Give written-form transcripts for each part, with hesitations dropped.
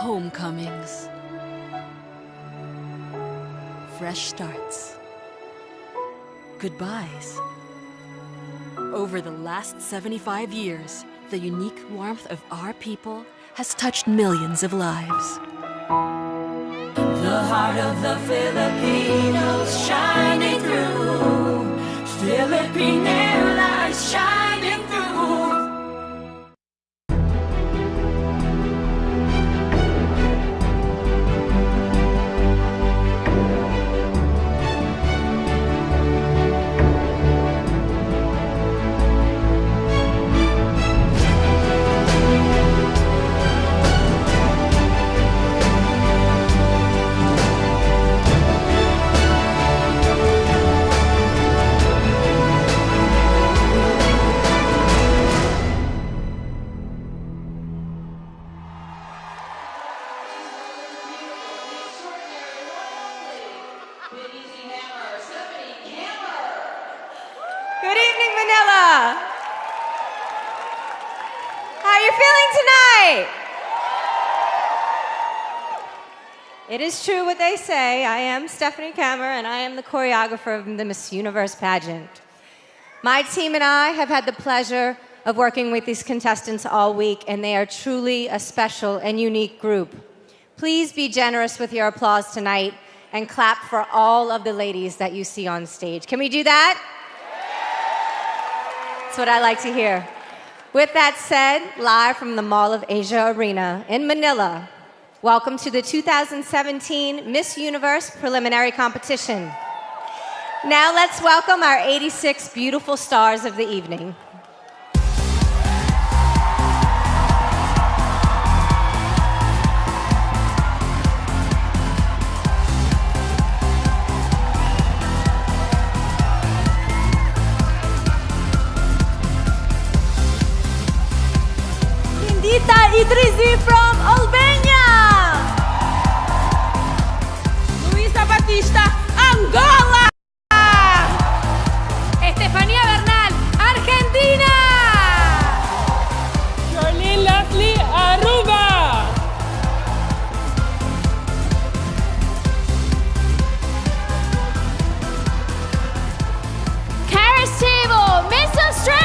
Homecomings. Fresh starts. Goodbyes. Over the last 75 years, the unique warmth of our people has touched millions of lives. The heart of the Filipinos shining through. Filipinela is shining through. Good evening, Manila. How are you feeling tonight? It is true what they say. I am Stephanie Kammer, and I am the choreographer of the Miss Universe pageant. My team and I have had the pleasure of working with these contestants all week, and they are truly a special and unique group. Please be generous with your applause tonight and clap for all of the ladies that you see on stage. Can we do that? That's what I like to hear. With that said, live from the Mall of Asia Arena in Manila, welcome to the 2017 Miss Universe preliminary competition. Now let's welcome our 86 beautiful stars of the evening. Ita Idrisi from Albania. Luisa Batista, Angola. Estefanía Bernal, Argentina. Charlene Leslie, Aruba. Karis Table, Miss Australia.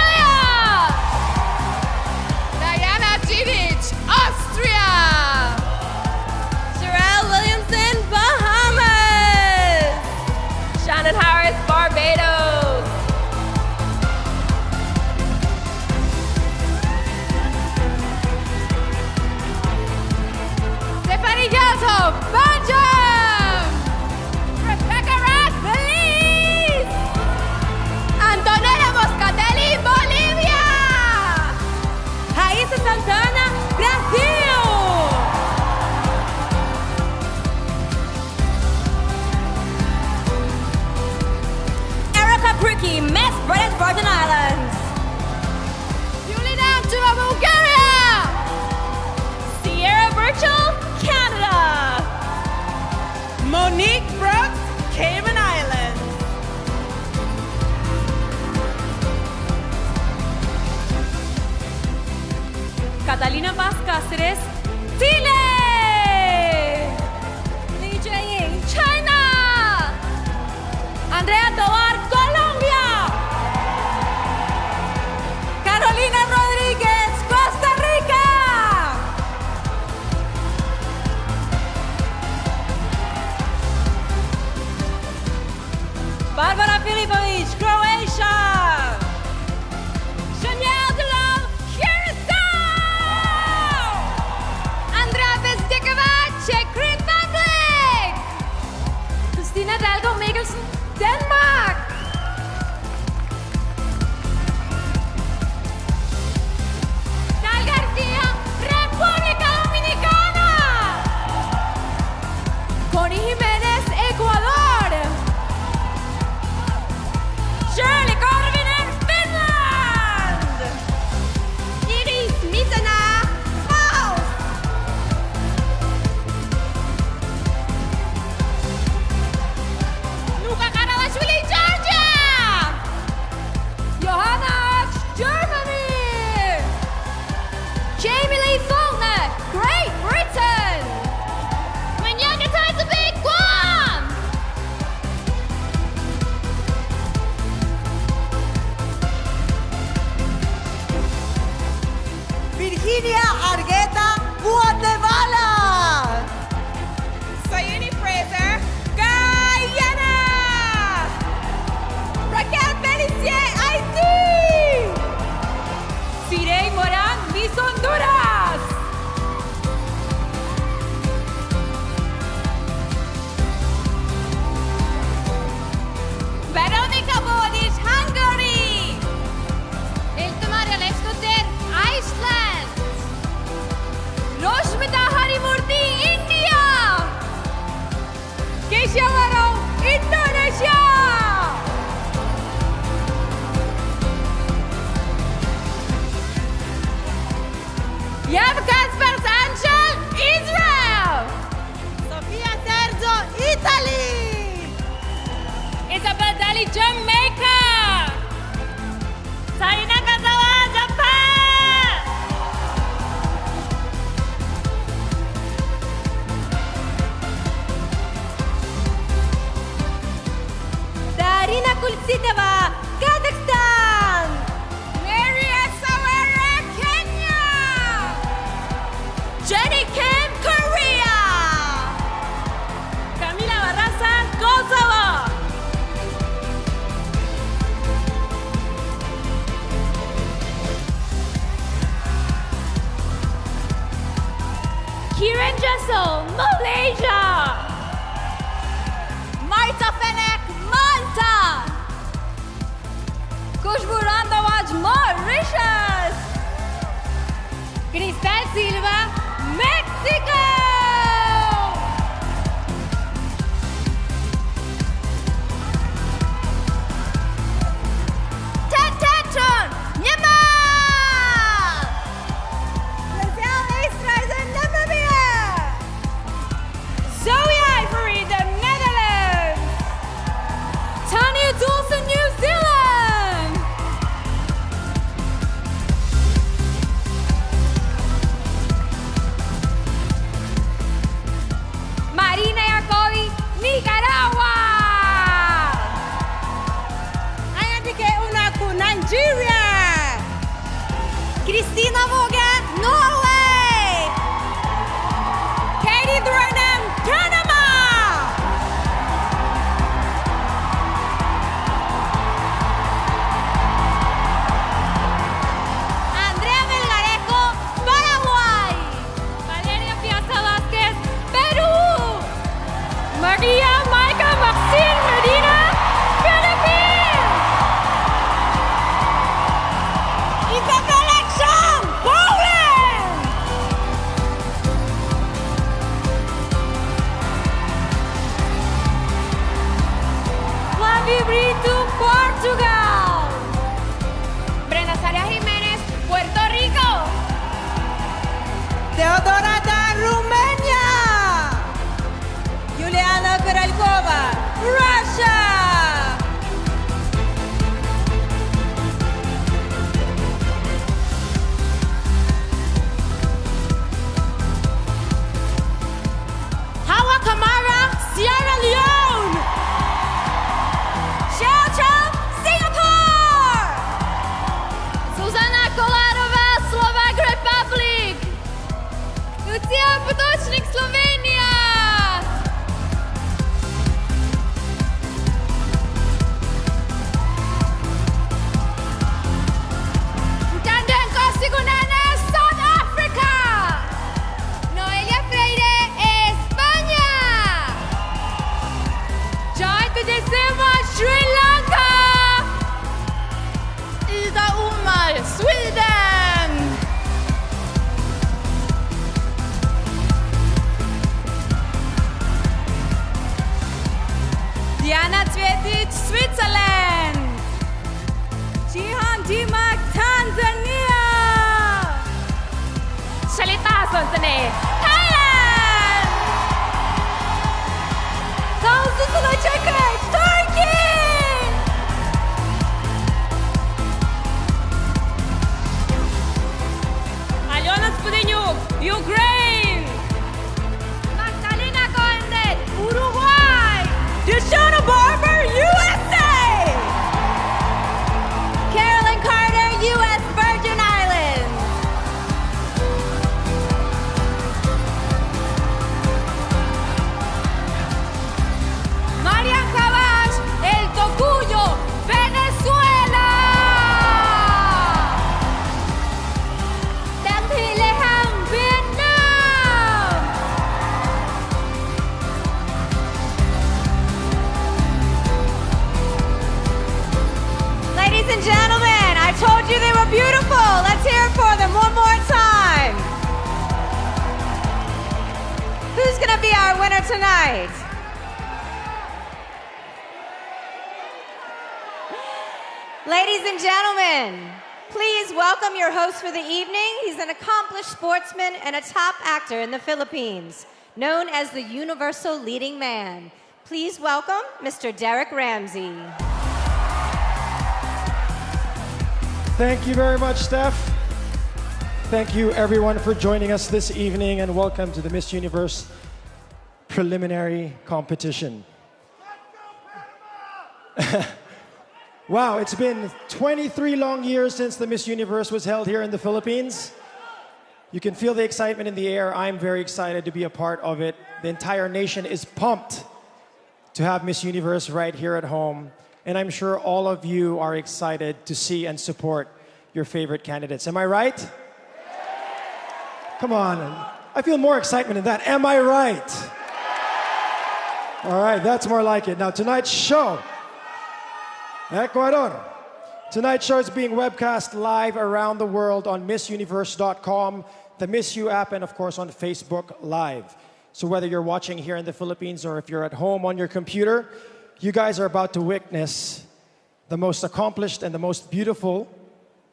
Austria! Sherelle Williamson, Bahamas! Shannon Harris, Barbados! Stephanie Gelto, Belgium. Rebecca Rath, Belize. Antonella Moscatelli, Bolivia. Raíssa Santana, Brasil! Erica Bricky, Miss British Virgin Islands. Julie Namtua, Bulgaria. Sierra Birchall, Canada. Monique Brooks, Cayman Islands. Catalina Paz Cáceres, Chile! Li Jiaying, China! Andrea Tovar, Colombia! Carolina Rodríguez, Costa Rica! Barbara Filipovic, Croatia! Chanel Delon, Curacao! Andrea Vestikova, Czech Republic. Christina Dalgaard Mikkelsen, Denmark. Dal Garcia, República Dominicana. Connie Jiménez, Ecuador. Shirley Karvinen, Finland! Iris Mitana, France! Luca Caravashvili, Georgia. Kishiwaro, Indonesia. Yav Kaspers Angel, Israel. Sofia Sergio, Italy. Isabel Dali, Jamaica. Sarina Kazawa, Japan. Darina Kulsitova, Kazakhstan. Mary Sawara, Kenya. Jenny Kim, Korea. Camila Barraza, Kosovo. Kiran Jessel, Malaysia. Marta Fenek, Malta. Khushbu Randawaj, Mauritius. Cristal Silva, Mexico. Tatachon, Myanmar. Lizelle Eastreizen, Namibia. Zoe Ivory, the Netherlands. Tanya Dawson, New Zealand. Marina Yarkovi, Nicaragua. Ayatike Unaku, Nigeria. Christina Våge, Norway. Katie Threnham, Panama. Andrea Melgarejo, Paraguay. Valeria Piazza Vázquez, Perú. Maria Maika Maxine Medina, Philippines. Isabella Chang, Poland. Flavie Brito, Portugal. Brenda Saria Jiménez, Puerto Rico. Teodora Dan, Romania. Juliana Korolkova, Russia. Hawa Kamara, Sierra Leone. Xiao Chao, Singapore. Zuzana Kolarova, Slovak Republic. Lucia Potočnik, Slovenia. Kandenko Sigunene, South Africa. Noelia Freire, España. Joy Tejasema, Sri Lanka. Ida Umar, Sweden. Diana Cvetic, Switzerland. Jihan Dimak, Tanzania. Shalita Sonsane, Thailand. Tansu Sulacheke, Turkey. Alyona Spudenyuk, Ukraine. Magdalena Coendet, Uruguay. Deshona Barber, USA. Carolyn Carter, U.S. Virgin Islands. Marian Cabas, El Tocuyo, Venezuela. Đặng Thị Lê Hằng, Việt Nam. Ladies and gentlemen, I told you they were beautiful. Let's hear it for them one more time. Who's gonna be our winner tonight? Ladies and gentlemen, please welcome your host for the evening. He's an accomplished sportsman and a top actor in the Philippines, known as the Universal Leading Man. Please welcome Mr. Derek Ramsey. Thank you very much, Steph. Thank you, everyone, for joining us this evening, and welcome to the Miss Universe preliminary competition. Wow, it's been 23 long years since the Miss Universe was held here in the Philippines. You can feel the excitement in the air. I'm very excited to be a part of it. The entire nation is pumped to have Miss Universe right here at home. And I'm sure all of you are excited to see and support your favorite candidates. Am I right? Come on. I feel more excitement than that. Am I right? All right, that's more like it. Now, tonight's show, Ecuador. Tonight's show is being webcast live around the world on MissUniverse.com, the Miss U app, and of course on Facebook Live. So whether you're watching here in the Philippines or if you're at home on your computer, you guys are about to witness the most accomplished and the most beautiful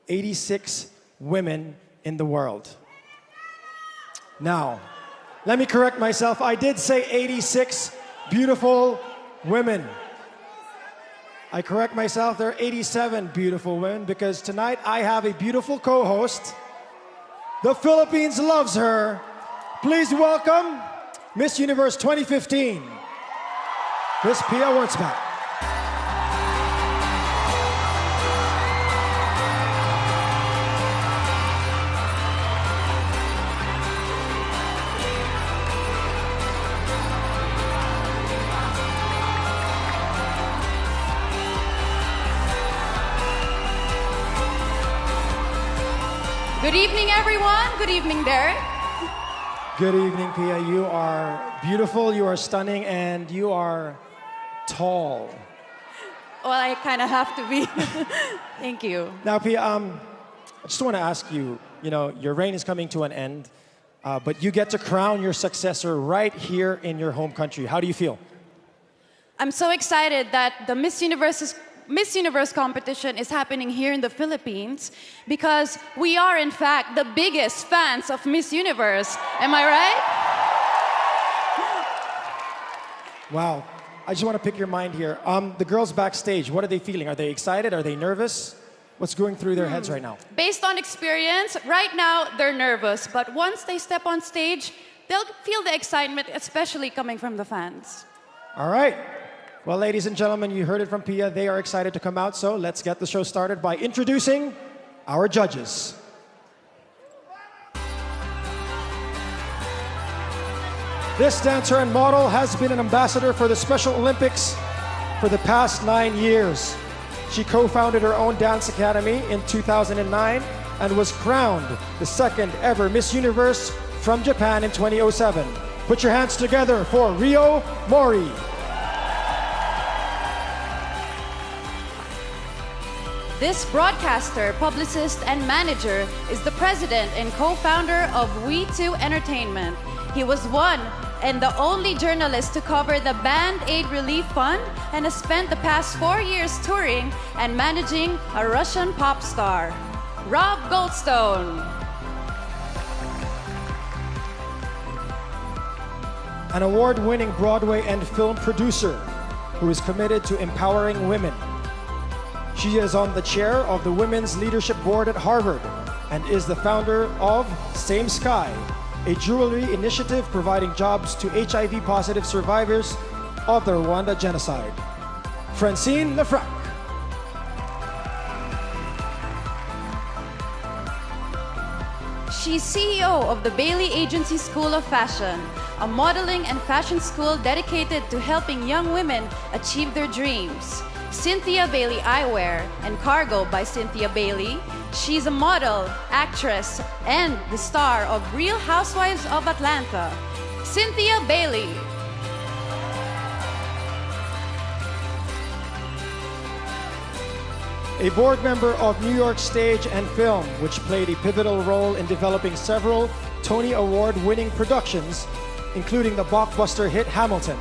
86 women in the world. Now, let me correct myself. I did say 86 beautiful women. I correct myself, there are 87 beautiful women because tonight I have a beautiful co-host. The Philippines loves her. Please welcome Miss Universe 2015, Miss Pia Wurtzbach. Good evening, everyone. Good evening, Derek. Good evening, Pia. You are beautiful, you are stunning, and you are tall. Well, I kind of have to be. Thank you. Now, Pia, I just want to ask you, your reign is coming to an end, but you get to crown your successor right here in your home country. How do you feel? I'm so excited that the Miss Universe competition is happening here in the Philippines because we are, in fact, the biggest fans of Miss Universe. Am I right? Wow. I just want to pick your mind here. The girls backstage, what are they feeling? Are they excited? Are they nervous? What's going through their heads right now? Based on experience, right now they're nervous, but once they step on stage, they'll feel the excitement, especially coming from the fans. All right. Well, ladies and gentlemen, you heard it from Pia. They are excited to come out, so let's get the show started by introducing our judges. This dancer and model has been an ambassador for the Special Olympics for the past 9 years. She co-founded her own dance academy in 2009 and was crowned the second ever Miss Universe from Japan in 2007. Put your hands together for Rio Mori. This broadcaster, publicist, and manager is the president and co-founder of We2 Entertainment. He was one and the only journalist to cover the Band-Aid Relief Fund and has spent the past 4 years touring and managing a Russian pop star, Rob Goldstone. An award-winning Broadway and film producer who is committed to empowering women. She is on the chair of the Women's Leadership Board at Harvard and is the founder of Same Sky, a jewelry initiative providing jobs to HIV-positive survivors of the Rwanda genocide. Francine Lefranc. She's CEO of the Bailey Agency School of Fashion, a modeling and fashion school dedicated to helping young women achieve their dreams. Cynthia Bailey Eyewear and Cargo by Cynthia Bailey. She's a model, actress, and the star of Real Housewives of Atlanta. Cynthia Bailey. A board member of New York Stage and Film, which played a pivotal role in developing several Tony Award-winning productions, including the blockbuster hit Hamilton.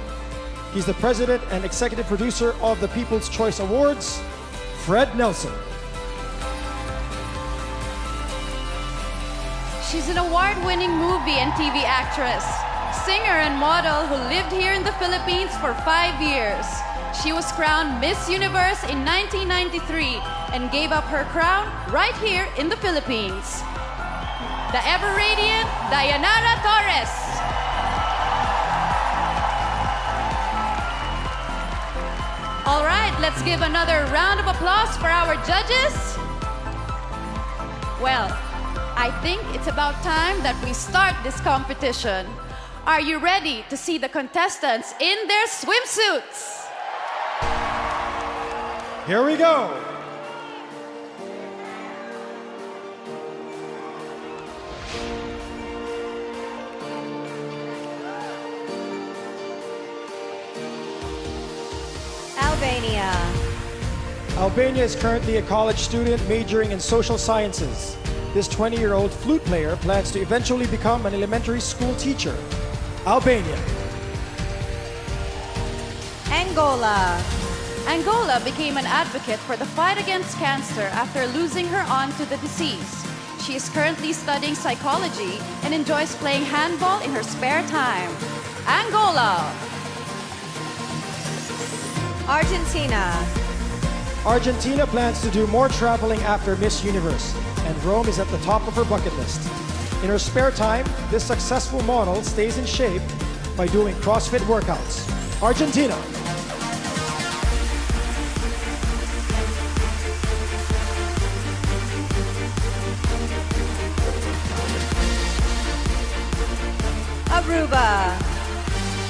He's the president and executive producer of the People's Choice Awards, Fred Nelson. She's an award-winning movie and TV actress, singer and model who lived here in the Philippines for 5 years. She was crowned Miss Universe in 1993 and gave up her crown right here in the Philippines. The ever-radiant Dayanara Torres. All right, let's give another round of applause for our judges. Well, I think it's about time that we start this competition. Are you ready to see the contestants in their swimsuits? Here we go. Albania. Albania is currently a college student majoring in social sciences. This 20-year-old flute player plans to eventually become an elementary school teacher. Albania. Angola. Angola became an advocate for the fight against cancer after losing her aunt to the disease. She is currently studying psychology and enjoys playing handball in her spare time. Angola. Argentina. Argentina plans to do more traveling after Miss Universe, and Rome is at the top of her bucket list. In her spare time, this successful model stays in shape by doing CrossFit workouts. Argentina. Aruba.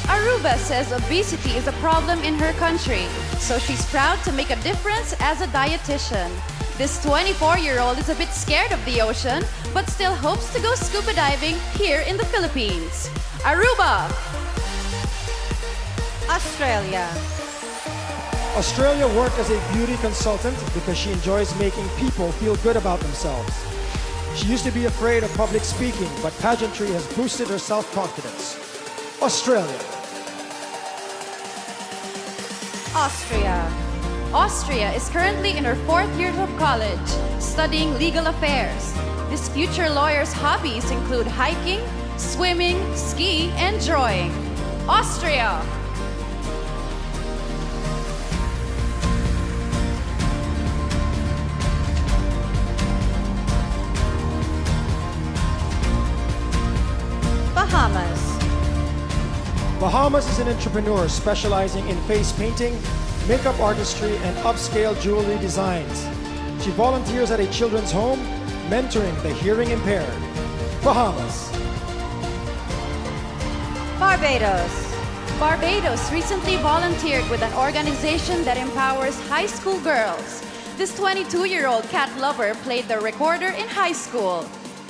Aruba says obesity is a problem in her country, so she's proud to make a difference as a dietitian. This 24-year-old is a bit scared of the ocean, but still hopes to go scuba diving here in the Philippines. Aruba. Australia. Australia worked as a beauty consultant because she enjoys making people feel good about themselves. She used to be afraid of public speaking, but pageantry has boosted her self-confidence. Australia. Austria. Austria is currently in her 4th year of college, studying legal affairs. This future lawyer's hobbies include hiking, swimming, ski, and drawing. Austria. Bahamas. Bahamas is an entrepreneur specializing in face painting, makeup artistry, and upscale jewelry designs. She volunteers at a children's home, mentoring the hearing impaired. Bahamas. Barbados. Barbados recently volunteered with an organization that empowers high school girls. This 22-year-old cat lover played the recorder in high school.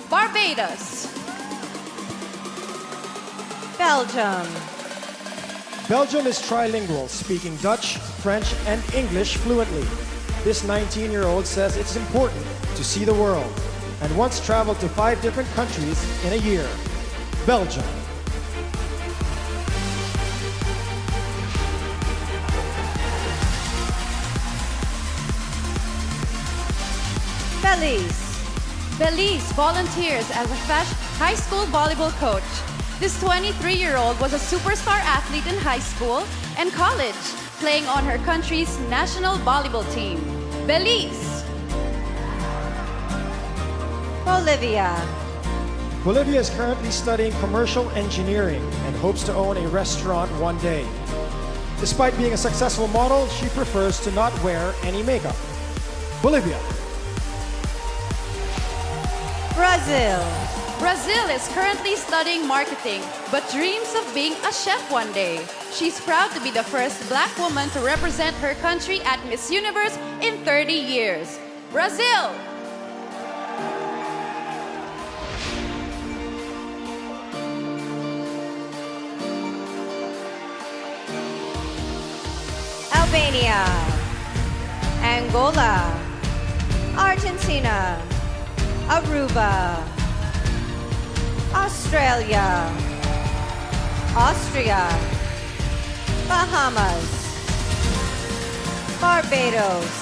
Barbados. Belgium. Belgium is trilingual, speaking Dutch, French, and English fluently. This 19-year-old says it's important to see the world and once traveled to 5 different countries in a year. Belgium. Belize. Belize volunteers as a high school volleyball coach. This 23-year-old was a superstar athlete in high school and college, playing on her country's national volleyball team. Belize. Bolivia. Bolivia is currently studying commercial engineering and hopes to own a restaurant one day. Despite being a successful model, she prefers to not wear any makeup. Bolivia. Brazil. Brazil is currently studying marketing, but dreams of being a chef one day. She's proud to be the first Black woman to represent her country at Miss Universe in 30 years. Brazil! Albania. Angola. Argentina. Aruba. Australia. Austria. Bahamas. Barbados.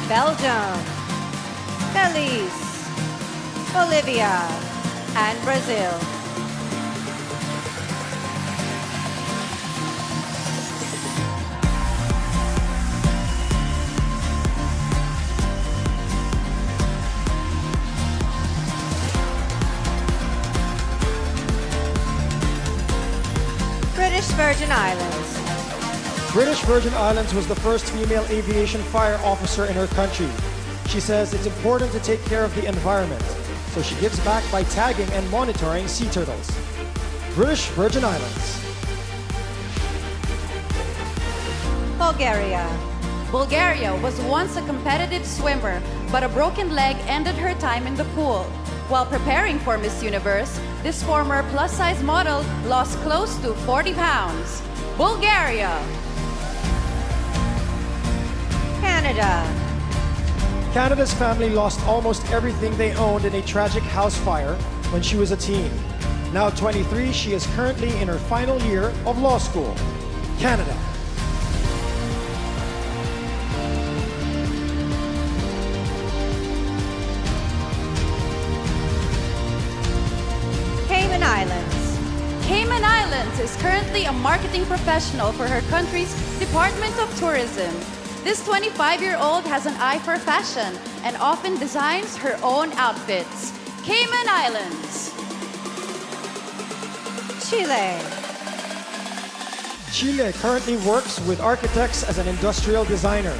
Belgium, Belize, Bolivia, and Brazil. British Virgin Islands. British Virgin Islands was the first female aviation fire officer in her country. She says it's important to take care of the environment, so she gives back by tagging and monitoring sea turtles. British Virgin Islands. Bulgaria. Bulgaria was once a competitive swimmer, but a broken leg ended her time in the pool. While preparing for Miss Universe, this former plus-size model lost close to 40 pounds. Bulgaria. Canada. Canada's family lost almost everything they owned in a tragic house fire when she was a teen. Now 23, she is currently in her final year of law school. Canada. Cayman Islands. Cayman Islands is currently a marketing professional for her country's Department of Tourism. This 25-year-old has an eye for fashion and often designs her own outfits. Cayman Islands. Chile. Chile currently works with architects as an industrial designer.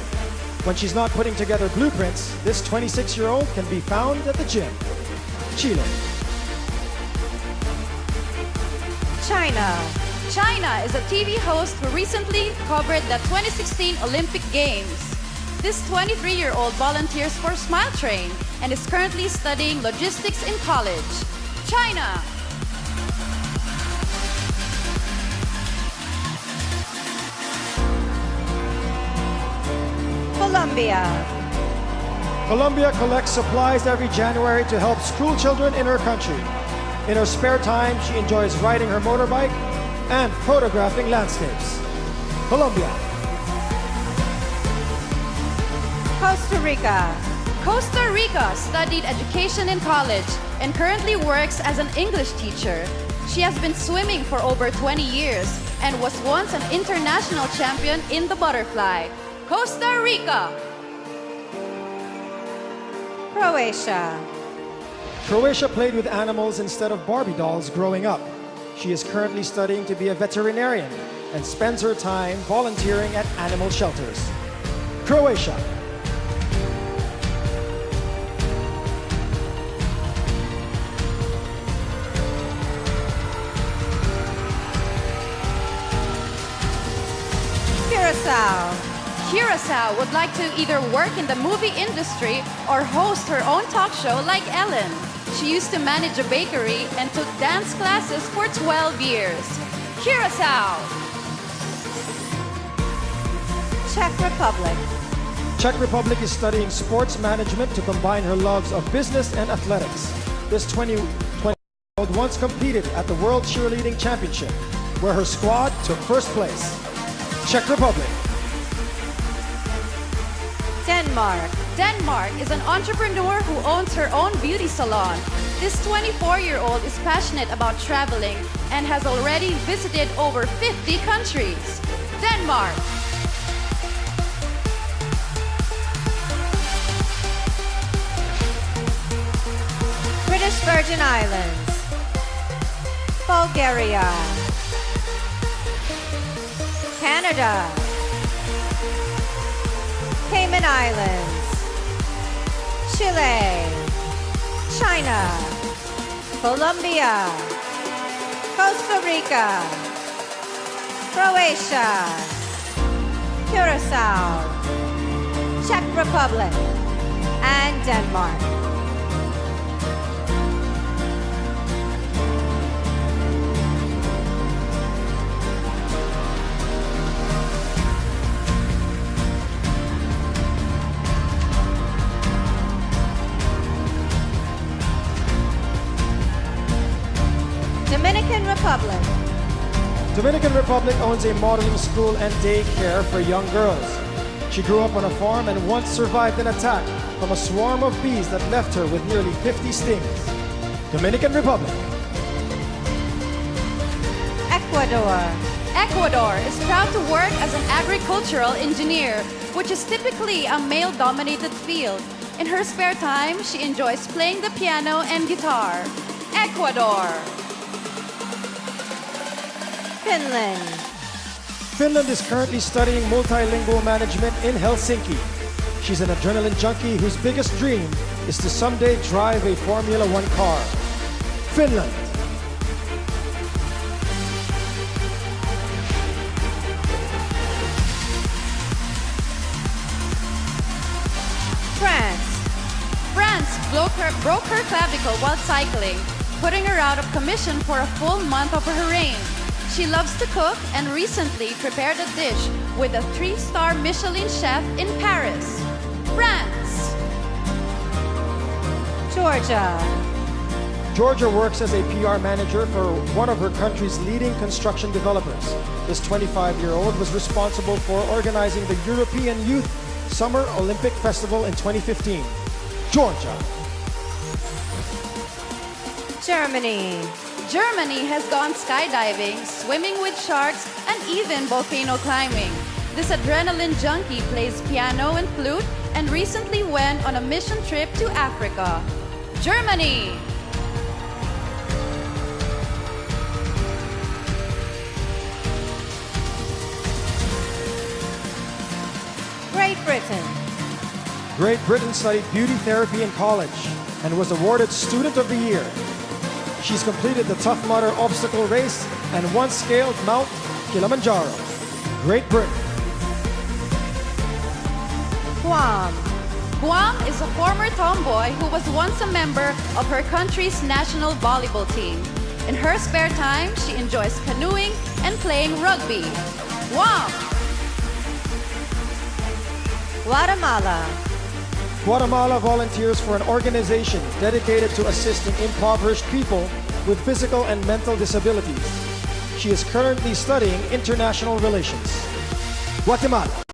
When she's not putting together blueprints, this 26-year-old can be found at the gym. Chile. China. China is a TV host who recently covered the 2016 Olympic Games. This 23-year-old volunteers for Smile Train and is currently studying logistics in college. China. Colombia. Colombia collects supplies every January to help school children in her country. In her spare time, she enjoys riding her motorbike and photographing landscapes. Colombia. Costa Rica. Costa Rica studied education in college and currently works as an English teacher. She has been swimming for over 20 years and was once an international champion in the butterfly. Costa Rica. Croatia. Croatia played with animals instead of Barbie dolls growing up. She is currently studying to be a veterinarian and spends her time volunteering at animal shelters. Croatia. Curacao. Curacao would like to either work in the movie industry or host her own talk show like Ellen. She used to manage a bakery and took dance classes for 12 years. Curacao. Czech Republic. Czech Republic is studying sports management to combine her loves of business and athletics. This 20-year-old once competed at the World Cheerleading Championship, where her squad took first place. Czech Republic. Denmark. Denmark is an entrepreneur who owns her own beauty salon. This 24-year-old is passionate about traveling and has already visited over 50 countries. Denmark. British Virgin Islands. Bulgaria. Canada. Cayman Islands. Chile. China. Colombia. Costa Rica. Croatia. Curacao. Czech Republic. And Denmark. Dominican Republic. Dominican Republic owns a modeling school and daycare for young girls. She grew up on a farm and once survived an attack from a swarm of bees that left her with nearly 50 stings. Dominican Republic. Ecuador. Ecuador is proud to work as an agricultural engineer, which is typically a male-dominated field. In her spare time, she enjoys playing the piano and guitar. Ecuador. Finland. Finland is currently studying multilingual management in Helsinki. She's an adrenaline junkie whose biggest dream is to someday drive a Formula One car. Finland. France. France broke her clavicle while cycling, putting her out of commission for a full month of her reign. She loves to cook and recently prepared a dish with a 3-star Michelin chef in Paris. France. Georgia. Georgia works as a PR manager for one of her country's leading construction developers. This 25-year-old was responsible for organizing the European Youth Summer Olympic Festival in 2015. Georgia. Germany. Germany has gone skydiving, swimming with sharks, and even volcano climbing. This adrenaline junkie plays piano and flute and recently went on a mission trip to Africa. Germany. Great Britain. Great Britain studied beauty therapy in college and was awarded Student of the Year. She's completed the Tough Mudder obstacle race and once scaled Mount Kilimanjaro. Great Britain. Guam. Guam is a former tomboy who was once a member of her country's national volleyball team. In her spare time, she enjoys canoeing and playing rugby. Guam. Guatemala. Guatemala volunteers for an organization dedicated to assisting impoverished people with physical and mental disabilities. She is currently studying international relations. Guatemala.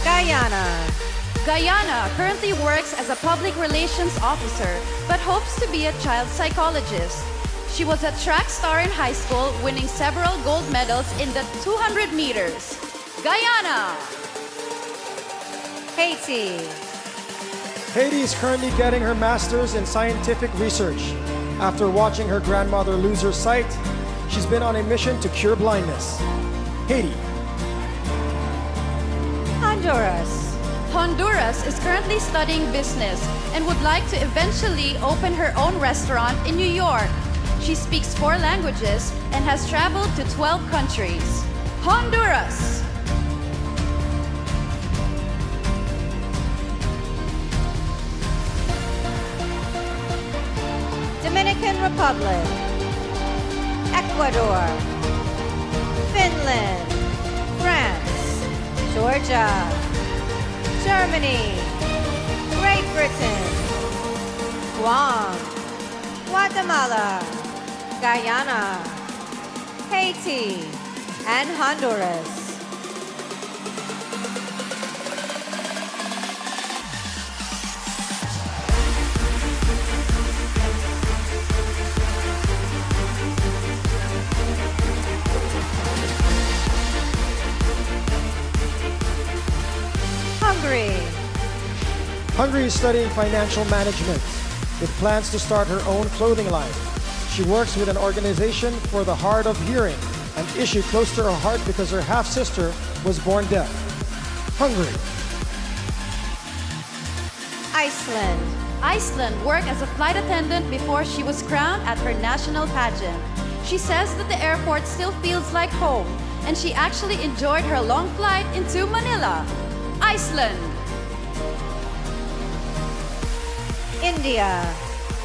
Guyana. Guyana currently works as a public relations officer, but hopes to be a child psychologist. She was a track star in high school, winning several gold medals in the 200 meters. Guyana. Haiti. Haiti is currently getting her master's in scientific research. After watching her grandmother lose her sight, she's been on a mission to cure blindness. Haiti. Honduras. Honduras is currently studying business and would like to eventually open her own restaurant in New York. She speaks 4 languages and has traveled to 12 countries. Honduras. Dominican Republic. Ecuador. Finland. France. Georgia. Germany. Great Britain. Guam. Guatemala. Guyana, Haiti, and Honduras. Hungary. Hungary is studying financial management with plans to start her own clothing line. She works with an organization for the hard of hearing, an issue close to her heart because her half-sister was born deaf. Hungary. Iceland. Iceland worked as a flight attendant before she was crowned at her national pageant. She says that the airport still feels like home, and she actually enjoyed her long flight into Manila. Iceland. India.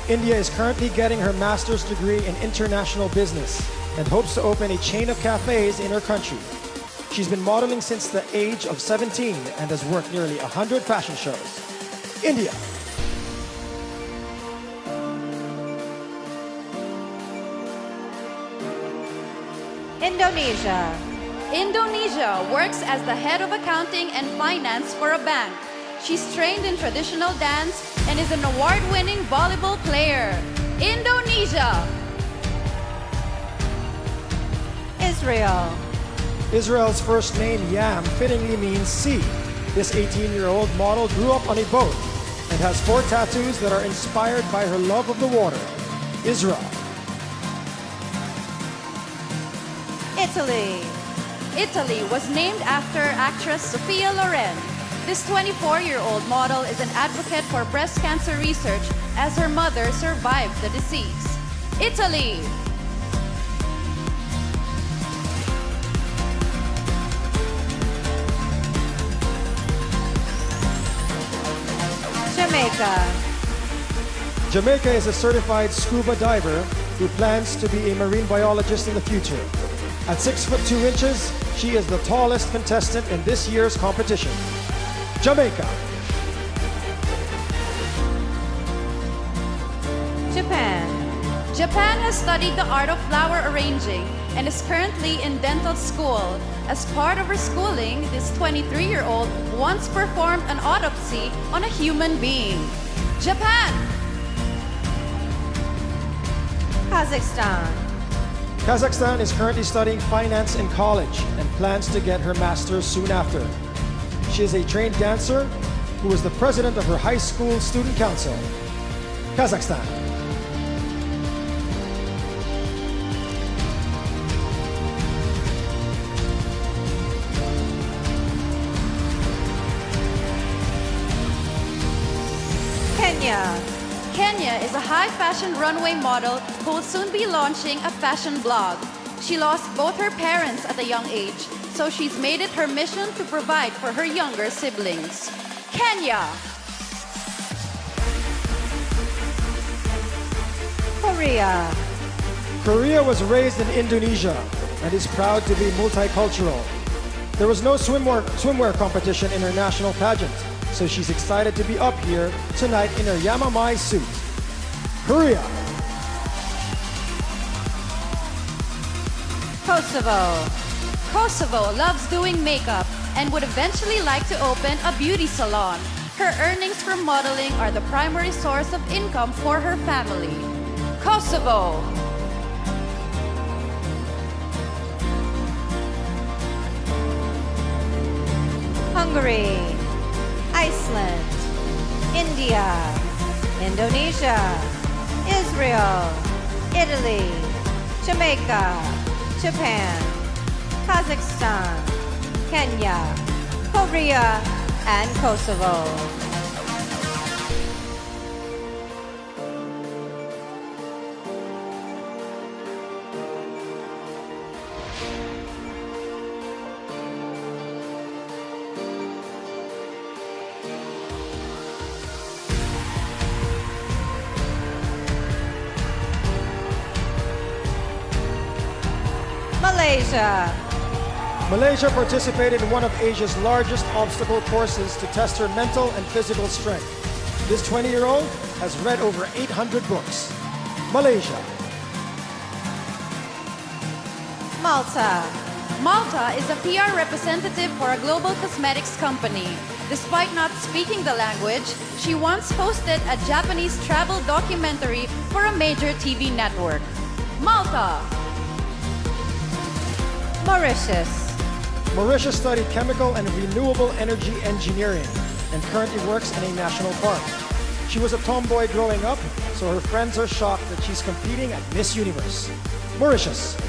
India is currently getting her master's degree in international business and hopes to open a chain of cafes in her country. She's been modeling since the age of 17 and has worked nearly 100 fashion shows. India. Indonesia. Indonesia works as the head of accounting and finance for a bank. She's trained in traditional dance and is an award-winning volleyball player. Indonesia. Israel. Israel's first name, Yam, fittingly means sea. This 18-year-old model grew up on a boat and has 4 tattoos that are inspired by her love of the water. Israel. Italy. Italy was named after actress Sophia Loren. This 24-year-old model is an advocate for breast cancer research as her mother survived the disease. Italy. Jamaica. Jamaica is a certified scuba diver who plans to be a marine biologist in the future. At 6 foot 2 inches, she is the tallest contestant in this year's competition. Jamaica. Japan. Japan has studied the art of flower arranging and is currently in dental school. As part of her schooling, this 23-year-old once performed an autopsy on a human being. Japan. Kazakhstan. Kazakhstan is currently studying finance in college and plans to get her master's soon after. She is a trained dancer who is the president of her high school student council. Kazakhstan. Kenya. Kenya is a high-fashion runway model who will soon be launching a fashion blog. She lost both her parents at a young age, so she's made it her mission to provide for her younger siblings. Kenya. Korea. Korea was raised in Indonesia and is proud to be multicultural. There was no swimwear competition in her national pageant, so she's excited to be up here tonight in her Yamamai suit. Korea. Kosovo. Kosovo loves doing makeup and would eventually like to open a beauty salon. Her earnings from modeling are the primary source of income for her family. Kosovo. Hungary. Iceland. India. Indonesia. Israel. Italy. Jamaica. Japan. Kazakhstan. Kenya. Korea. And Kosovo. Malaysia. Malaysia participated in one of Asia's largest obstacle courses to test her mental and physical strength. This 20-year-old has read over 800 books. Malaysia. Malta. Malta is a PR representative for a global cosmetics company. Despite not speaking the language, she once hosted a Japanese travel documentary for a major TV network. Malta. Mauritius. Mauritius studied chemical and renewable energy engineering and currently works in a national park. She was a tomboy growing up, so her friends are shocked that she's competing at Miss Universe. Mauritius.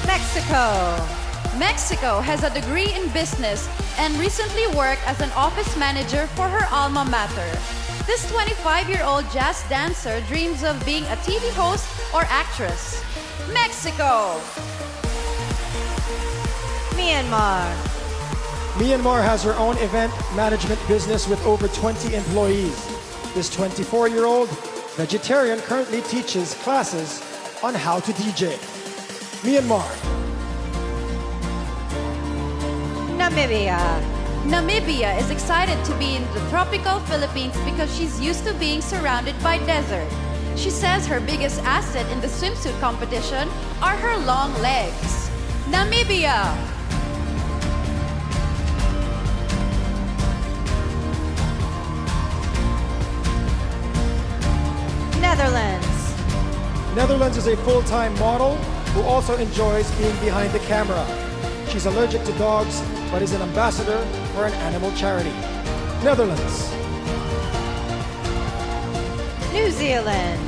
Mexico. Mexico has a degree in business and recently worked as an office manager for her alma mater. This 25-year-old jazz dancer dreams of being a TV host or actress. Mexico. Myanmar. Myanmar has her own event management business with over 20 employees. This 24-year-old vegetarian currently teaches classes on how to DJ. Myanmar. Namibia. Namibia is excited to be in the tropical Philippines because she's used to being surrounded by desert. She says her biggest asset in the swimsuit competition are her long legs. Namibia! Netherlands. Netherlands is a full-time model who also enjoys being behind the camera. She's allergic to dogs, but is an ambassador for an animal charity. Netherlands. New Zealand.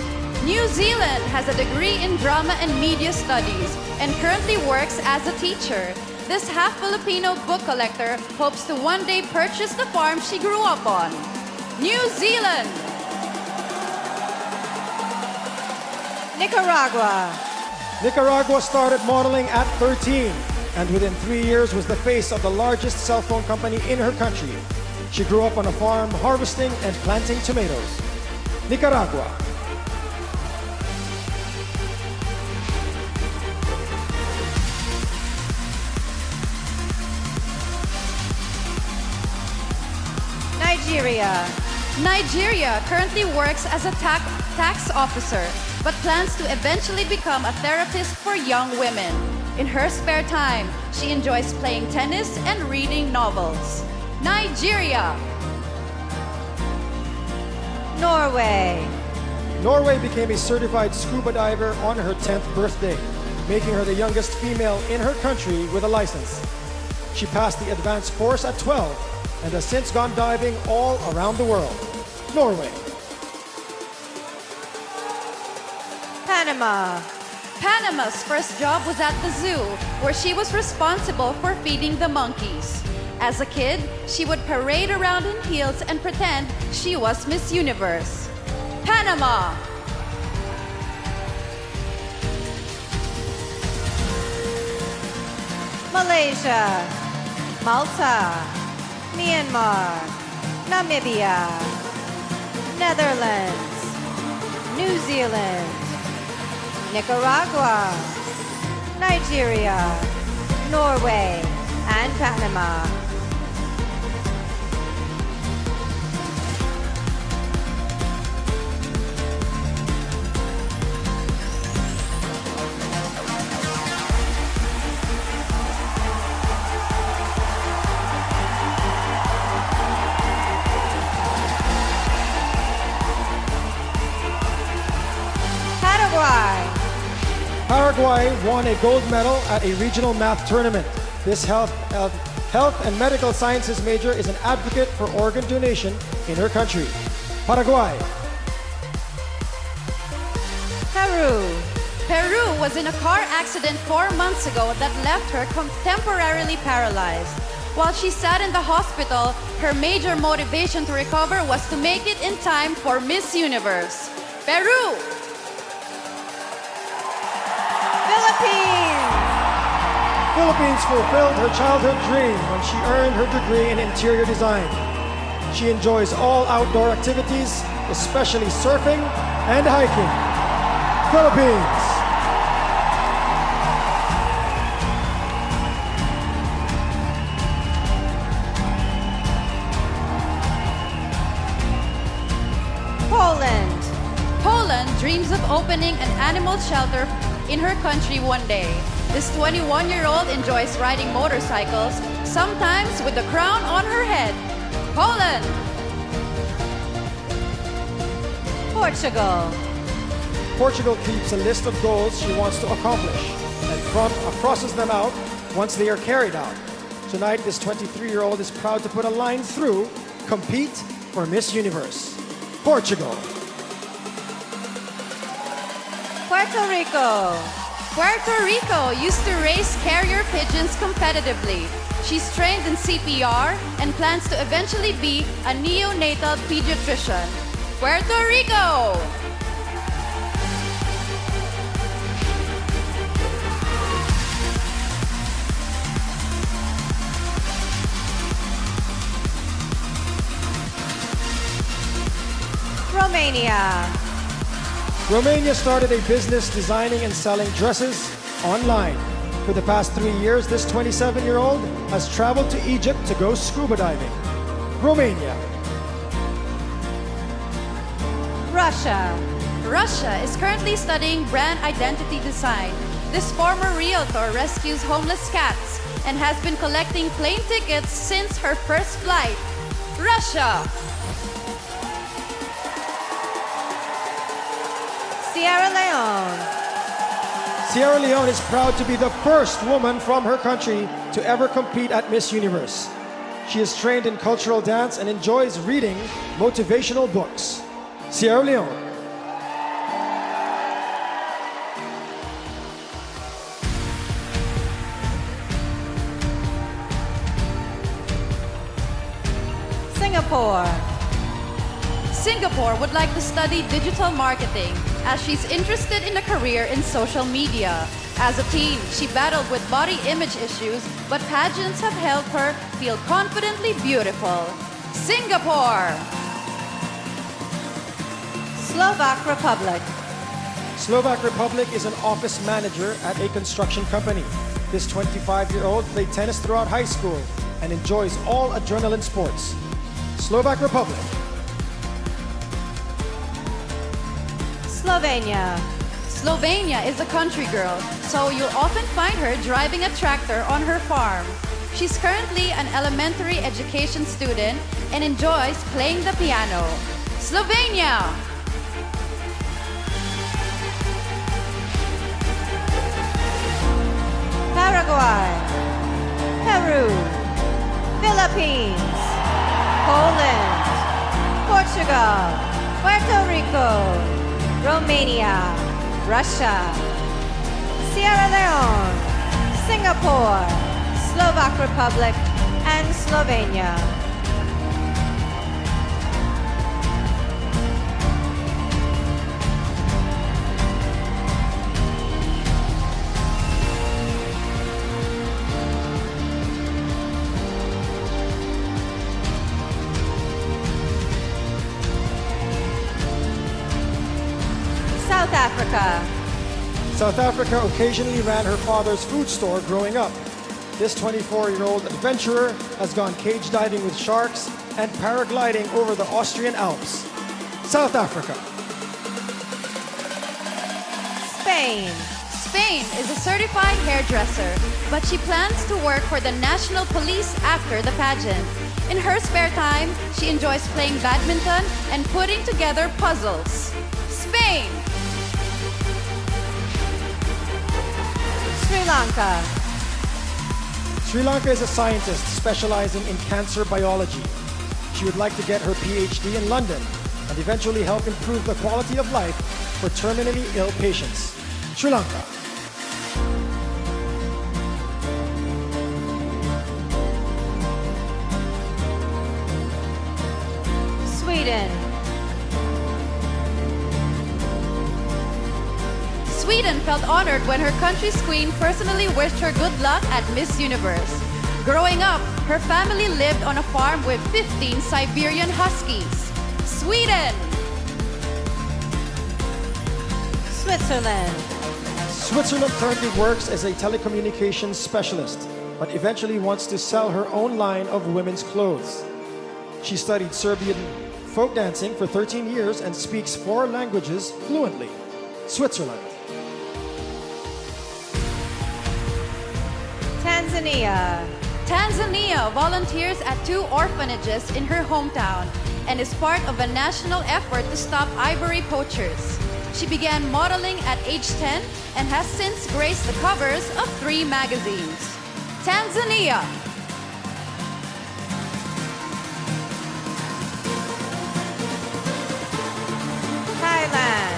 New Zealand has a degree in drama and media studies and currently works as a teacher. This half-Filipino book collector hopes to one day purchase the farm she grew up on. New Zealand! Nicaragua. Nicaragua started modeling at 13 and within 3 years was the face of the largest cell phone company in her country. She grew up on a farm harvesting and planting tomatoes. Nicaragua. Nigeria. Nigeria currently works as a tax officer, but plans to eventually become a therapist for young women. In her spare time, she enjoys playing tennis and reading novels. Nigeria! Norway. Norway became a certified scuba diver on her 10th birthday, making her the youngest female in her country with a license. She passed the advanced course at 12 and has since gone diving all around the world. Norway. Panama. Panama's first job was at the zoo, where she was responsible for feeding the monkeys. As a kid, she would parade around in heels and pretend she was Miss Universe. Panama! Malaysia. Malta. Myanmar. Namibia. Netherlands. New Zealand. Nicaragua. Nigeria. Norway. And Panama. Paraguay won a gold medal at a regional math tournament. This health and medical sciences major is an advocate for organ donation in her country. Paraguay. Peru. Peru was in a car accident 4 months ago that left her temporarily paralyzed. While she sat in the hospital, her major motivation to recover was to make it in time for Miss Universe. Peru! Philippines fulfilled her childhood dream when she earned her degree in interior design. She enjoys all outdoor activities, especially surfing and hiking. Philippines. Poland. Poland dreams of opening an animal shelter in her country one day. This 21-year-old enjoys riding motorcycles, sometimes with the crown on her head. Poland! Portugal. Portugal keeps a list of goals she wants to accomplish and crosses them out once they are carried out. Tonight, this 23-year-old is proud to put a line through, compete for Miss Universe. Portugal. Puerto Rico. Puerto Rico used to raise carrier pigeons competitively. She's trained in CPR and plans to eventually be a neonatal pediatrician. Puerto Rico! Romania. Romania started a business designing and selling dresses online. For the past 3 years, this 27-year-old has traveled to Egypt to go scuba diving. Romania. Russia. Russia is currently studying brand identity design. This former realtor rescues homeless cats and has been collecting plane tickets since her first flight. Russia. Sierra Leone. Sierra Leone is proud to be the first woman from her country to ever compete at Miss Universe. She is trained in cultural dance and enjoys reading motivational books. Sierra Leone. Singapore. Singapore would like to study digital marketing as she's interested in a career in social media. As a teen, she battled with body image issues, but pageants have helped her feel confidently beautiful. Singapore. Slovak Republic. Slovak Republic is an office manager at a construction company. This 25-year-old played tennis throughout high school and enjoys all adrenaline sports. Slovak Republic. Slovenia. Slovenia is a country girl, so you'll often find her driving a tractor on her farm. She's currently an elementary education student and enjoys playing the piano. Slovenia. Paraguay. Peru. Philippines. Poland. Portugal. Puerto Rico. Romania. Russia. Sierra Leone. Singapore. Slovak Republic. And Slovenia. South Africa. South Africa occasionally ran her father's food store growing up. This 24-year-old adventurer has gone cage diving with sharks and paragliding over the Austrian Alps. South Africa. Spain. Spain is a certified hairdresser, but she plans to work for the national police after the pageant. In her spare time, she enjoys playing badminton and putting together puzzles. Spain. Sri Lanka. Sri Lanka is a scientist specializing in cancer biology. She would like to get her PhD in London and eventually help improve the quality of life for terminally ill patients. Sri Lanka. Sweden. Sweden felt honored when her country's queen personally wished her good luck at Miss Universe. Growing up, her family lived on a farm with 15 Siberian Huskies. Sweden. Switzerland. Switzerland currently works as a telecommunications specialist, but eventually wants to sell her own line of women's clothes. She studied Serbian folk dancing for 13 years and speaks 4 languages fluently. Switzerland. Tanzania. Tanzania volunteers at 2 orphanages in her hometown and is part of a national effort to stop ivory poachers. She began modeling at age 10 and has since graced the covers of 3 magazines. Tanzania. Thailand.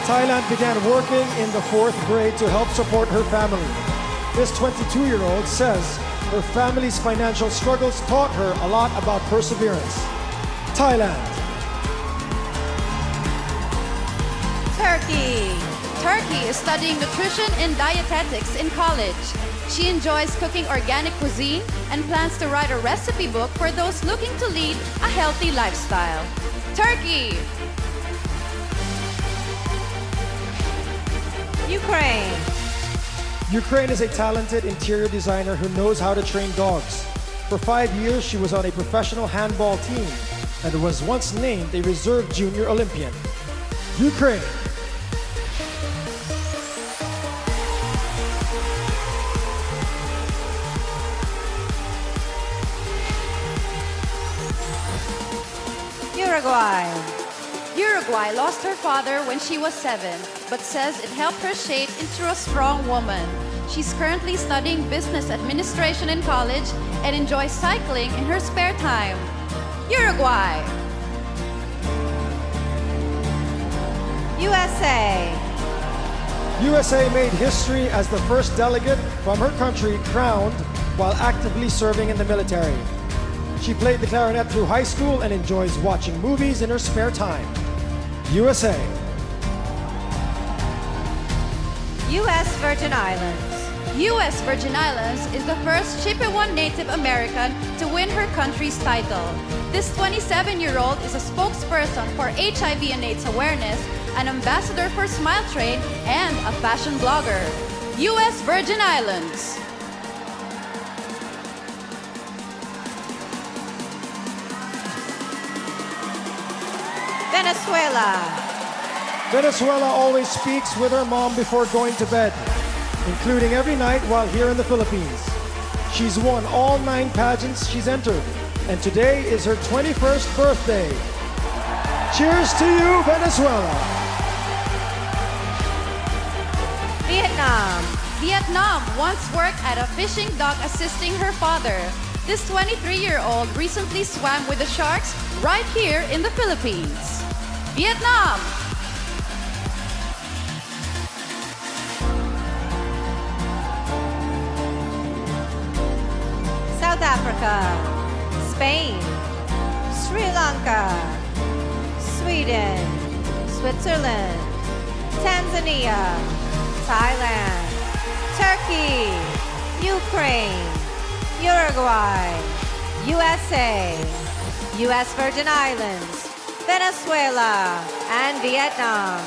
Thailand began working in the 4th grade to help support her family. This 22-year-old says her family's financial struggles taught her a lot about perseverance. Thailand. Turkey. Turkey is studying nutrition and dietetics in college. She enjoys cooking organic cuisine and plans to write a recipe book for those looking to lead a healthy lifestyle. Turkey. Ukraine. Ukraine is a talented interior designer who knows how to train dogs. For 5 years, she was on a professional handball team and was once named a reserve junior Olympian. Ukraine. Uruguay. Uruguay lost her father when she was 7, but says it helped her shape into a strong woman. She's currently studying business administration in college and enjoys cycling in her spare time. Uruguay. USA. USA made history as the first delegate from her country crowned while actively serving in the military. She played the clarinet through high school and enjoys watching movies in her spare time. USA. U.S. Virgin Islands. U.S. Virgin Islands is the first Chippewa Native American to win her country's title. This 27-year-old is a spokesperson for HIV and AIDS awareness, an ambassador for Smile Train, and a fashion blogger. U.S. Virgin Islands. Venezuela. Venezuela always speaks with her mom before going to bed, including every night while here in the Philippines. She's won all 9 pageants she's entered, and today is her 21st birthday. Cheers to you, Venezuela! Vietnam. Vietnam once worked at a fishing dock assisting her father. This 23-year-old recently swam with the sharks right here in the Philippines. Vietnam. South Africa. Spain. Sri Lanka. Sweden. Switzerland. Tanzania. Thailand. Turkey. Ukraine. Uruguay. USA. U.S. Virgin Islands. Venezuela. And Vietnam.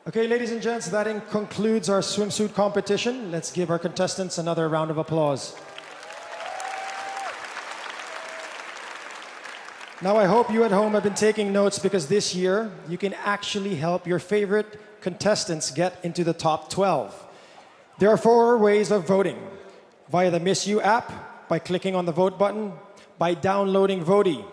Okay, ladies and gents, that concludes our swimsuit competition. Let's give our contestants another round of applause. Now, I hope you at home have been taking notes because this year you can actually help your favorite contestants get into the top 12. There are 4 ways of voting: via the Miss You app, by clicking on the vote button, by downloading Voti,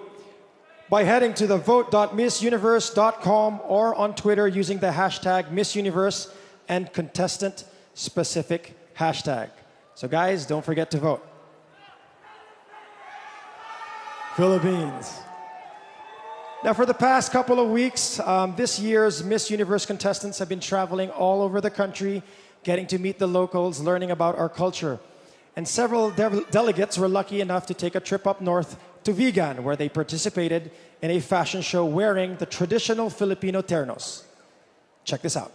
by heading to the vote.missuniverse.com, or on Twitter using the hashtag MissUniverse and contestant-specific hashtag. So guys, don't forget to vote. Philippines. Now, for the past couple of weeks, this year's Miss Universe contestants have been traveling all over the country, getting to meet the locals, learning about our culture. And several delegates were lucky enough to take a trip up north to Vigan, where they participated in a fashion show wearing the traditional Filipino ternos. Check this out.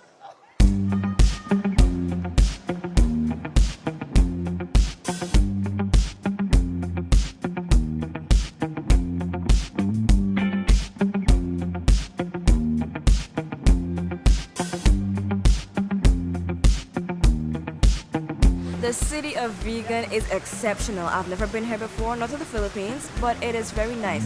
The city of Vigan is exceptional. I've never been here before, not to the Philippines, but it is very nice.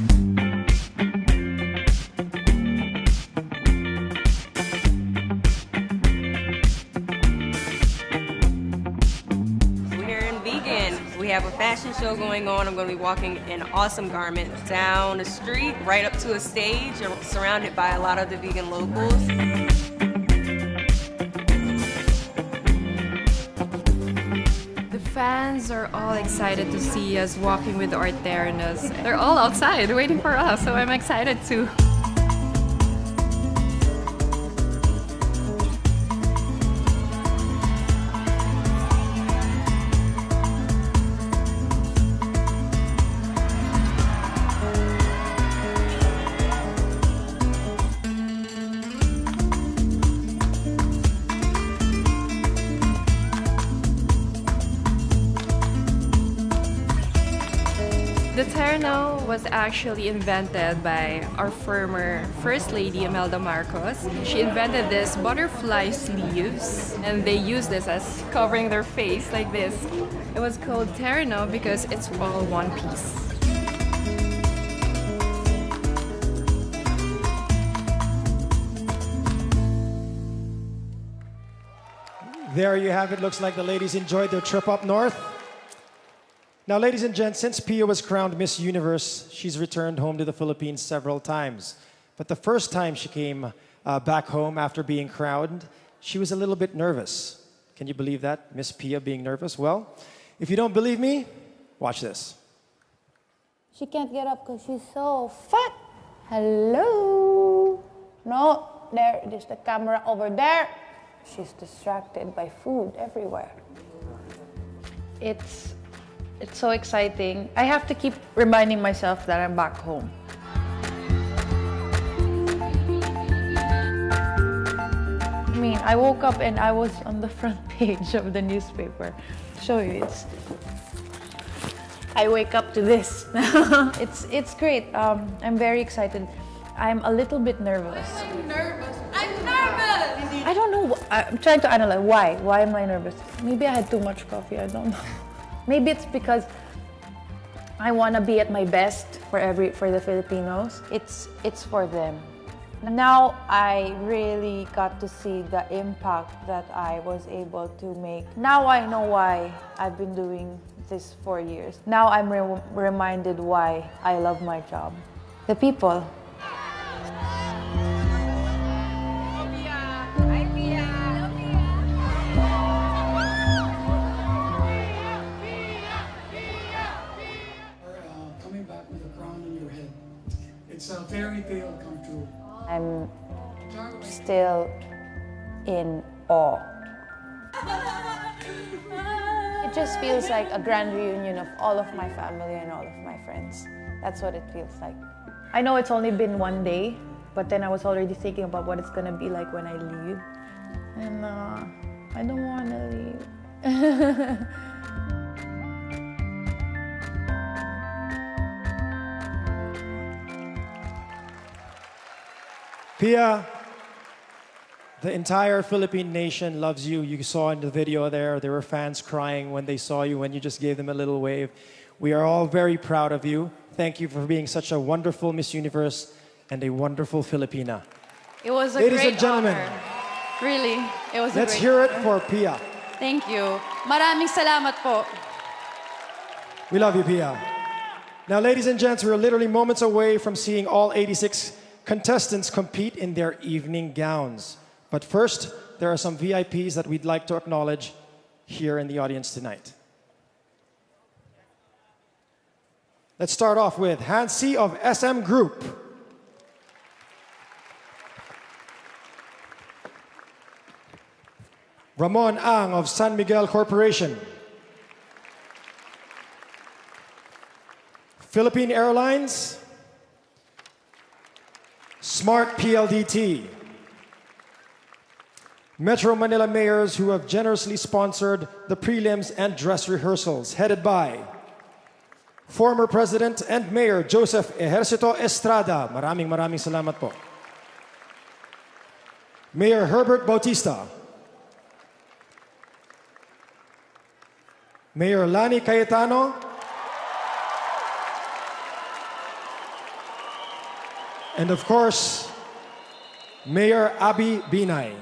We're here in Vigan. We have a fashion show going on. I'm going to be walking in awesome garments down the street, right up to a stage, surrounded by a lot of the Vigan locals. Fans are all excited to see us walking with our ternos. They're all outside waiting for us, so I'm excited too. The terno was actually invented by our former First Lady Imelda Marcos. She invented this butterfly sleeves and they use this as covering their face like this. It was called terno because it's all one piece. There you have it. Looks like the ladies enjoyed their trip up north. Now, ladies and gents, since Pia was crowned Miss Universe, she's returned home to the Philippines several times. But the first time she came back home after being crowned, she was a little bit nervous. Can you believe that? Miss Pia being nervous? Well, if you don't believe me, watch this. She can't get up because she's so fat. Hello? No, there's the camera over there. She's distracted by food everywhere. It's so exciting. I have to keep reminding myself that I'm back home. I mean, I woke up and I was on the front page of the newspaper. Show you, I wake up to this. It's great. I'm very excited. I'm a little bit nervous. I'm nervous. I don't know. I'm trying to analyze why. Why am I nervous? Maybe I had too much coffee. I don't know. Maybe it's because I want to be at my best for the Filipinos. It's for them. Now I really got to see the impact that I was able to make. Now I know why I've been doing this for years. Now I'm reminded why I love my job. The people. It's a fairy tale come true. I'm still in awe. It just feels like a grand reunion of all of my family and all of my friends. That's what it feels like. I know it's only been one day, but then I was already thinking about what it's gonna be like when I leave. And I don't wanna leave. Pia, the entire Philippine nation loves you. You saw in the video there were fans crying when they saw you, when you just gave them a little wave. We are all very proud of you. Thank you for being such a wonderful Miss Universe and a wonderful Filipina. It was a Ladies great and gentlemen, honor. Really, it was let's a great hear it honor. for Pia. Thank you. Maraming salamat po. We love you, Pia. Now, ladies and gents, we're literally moments away from seeing all 86 contestants compete in their evening gowns. But first, there are some VIPs that we'd like to acknowledge here in the audience tonight. Let's start off with Hansi of SM Group. Ramon Ang of San Miguel Corporation. Philippine Airlines. Smart PLDT. Metro Manila mayors who have generously sponsored the prelims and dress rehearsals, headed by former President and Mayor Joseph Ejercito Estrada. Maraming salamat po. Mayor Herbert Bautista. Mayor Lani Cayetano. And of course, Mayor Abby Binay.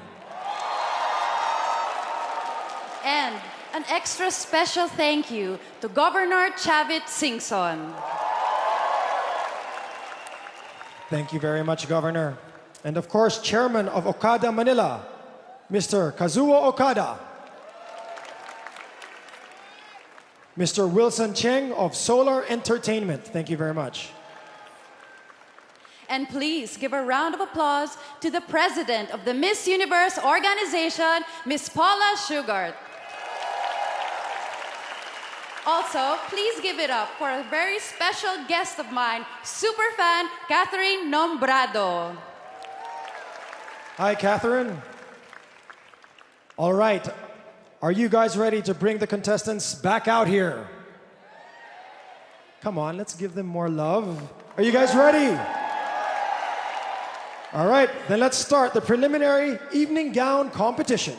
And an extra special thank you to Governor Chavit Singson. Thank you very much, Governor. And of course, Chairman of Okada Manila, Mr. Kazuo Okada. Mr. Wilson Cheng of Solar Entertainment. Thank you very much. And please give a round of applause to the president of the Miss Universe organization, Miss Paula Shugart. Also, please give it up for a very special guest of mine, superfan Catherine Nombrado. Hi, Catherine. All right. Are you guys ready to bring the contestants back out here? Come on, let's give them more love. Are you guys ready? All right, then let's start the preliminary evening gown competition.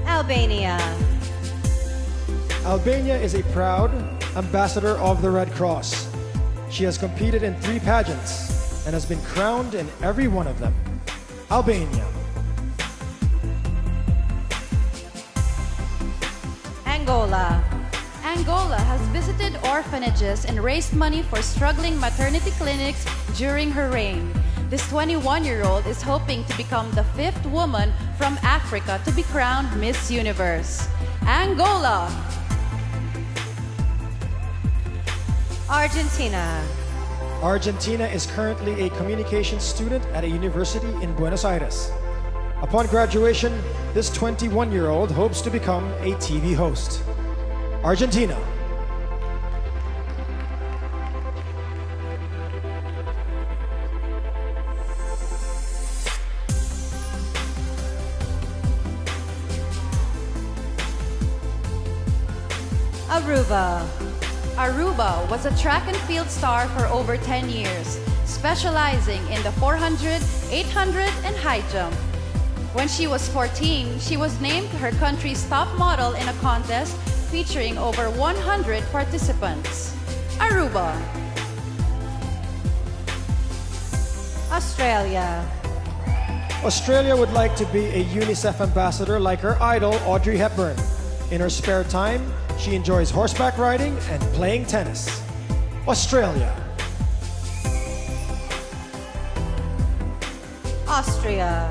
Albania. Albania is a proud ambassador of the Red Cross. She has competed in 3 pageants and has been crowned in every one of them. Albania. Angola. Angola has visited orphanages and raised money for struggling maternity clinics during her reign. This 21-year-old is hoping to become the 5th woman from Africa to be crowned Miss Universe. Angola. Argentina. Argentina is currently a communications student at a university in Buenos Aires. Upon graduation, this 21-year-old hopes to become a TV host. Argentina. Aruba. Aruba was a track and field star for over 10 years, specializing in the 400, 800, and high jump. When she was 14, she was named her country's top model in a contest featuring over 100 participants. Aruba. Australia. Australia would like to be a UNICEF ambassador like her idol, Audrey Hepburn. In her spare time, she enjoys horseback riding and playing tennis. Australia. Austria.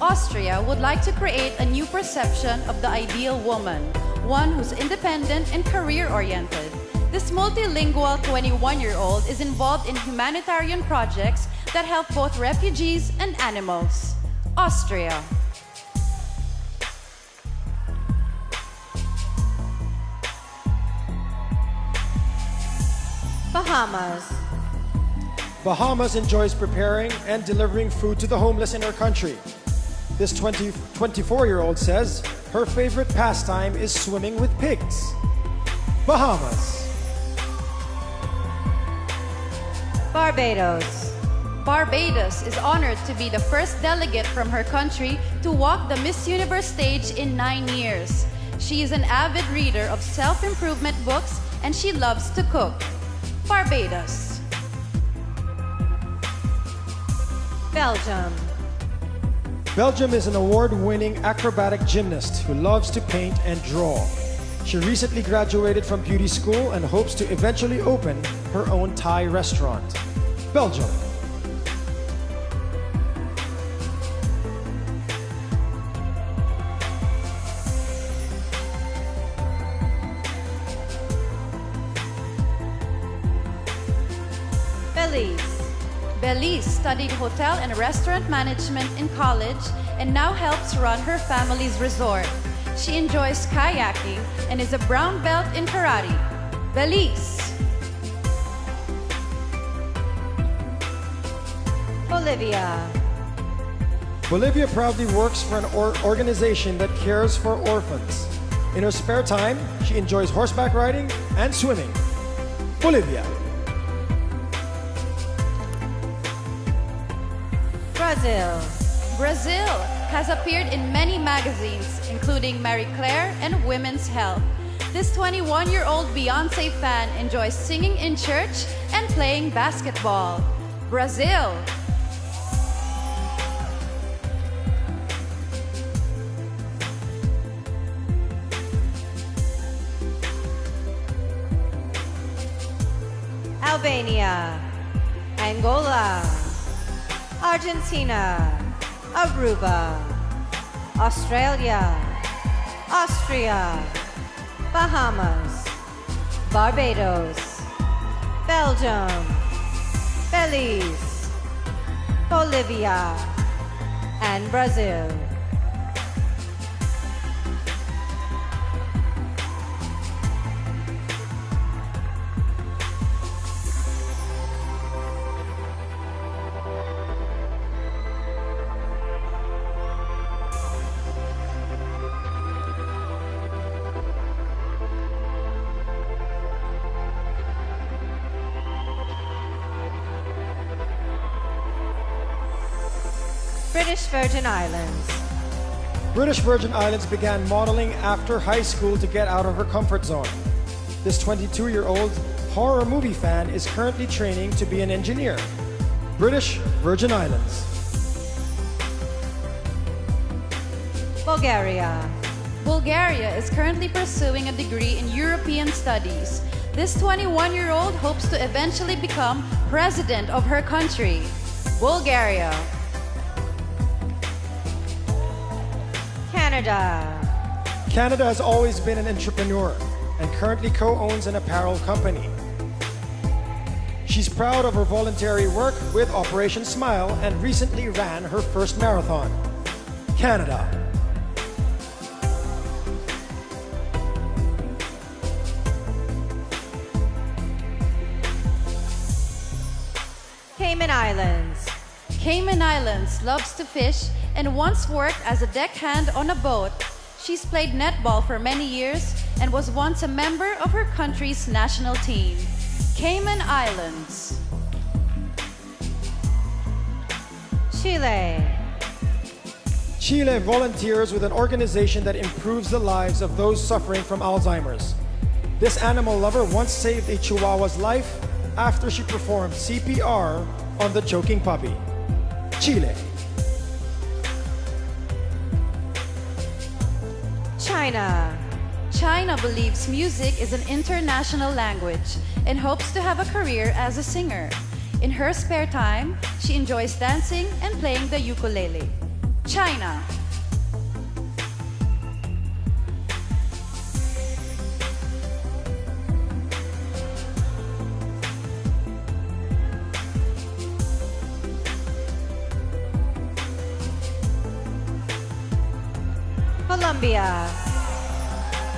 Austria would like to create a new perception of the ideal woman, one who's independent and career-oriented. This multilingual 21-year-old is involved in humanitarian projects that help both refugees and animals. Austria. Bahamas. Bahamas enjoys preparing and delivering food to the homeless in her country. This 24-year-old says her favorite pastime is swimming with pigs. Bahamas. Barbados. Barbados is honored to be the first delegate from her country to walk the Miss Universe stage in 9 years. She is an avid reader of self-improvement books and she loves to cook. Barbados. Belgium. Belgium is an award-winning acrobatic gymnast who loves to paint and draw. She recently graduated from beauty school and hopes to eventually open her own Thai restaurant. Belgium. Belize studied hotel and restaurant management in college and now helps run her family's resort. She enjoys kayaking and is a brown belt in karate. Belize. Bolivia. Bolivia proudly works for an organization that cares for orphans. In her spare time, she enjoys horseback riding and swimming. Bolivia. Brazil. Brazil has appeared in many magazines, including Marie Claire and Women's Health. This 21-year-old Beyoncé fan enjoys singing in church and playing basketball. Brazil. Albania. Angola. Argentina, Aruba, Australia, Austria, Bahamas, Barbados, Belgium, Belize, Bolivia, and Brazil. British Virgin Islands. British Virgin Islands began modeling after high school to get out of her comfort zone. This 22-year-old horror movie fan is currently training to be an engineer. British Virgin Islands. Bulgaria. Bulgaria is currently pursuing a degree in European Studies. This 21-year-old hopes to eventually become president of her country. Bulgaria. Canada. Canada has always been an entrepreneur and currently co-owns an apparel company. She's proud of her voluntary work with Operation Smile and recently ran her first marathon. Canada. Cayman Islands. Cayman Islands loves to fish and once worked as a deckhand on a boat. She's played netball for many years and was once a member of her country's national team. Cayman Islands. Chile. Chile volunteers with an organization that improves the lives of those suffering from Alzheimer's. This animal lover once saved a Chihuahua's life after she performed CPR on the choking puppy. Chile. China. China believes music is an international language and hopes to have a career as a singer. In her spare time, she enjoys dancing and playing the ukulele. China. Colombia.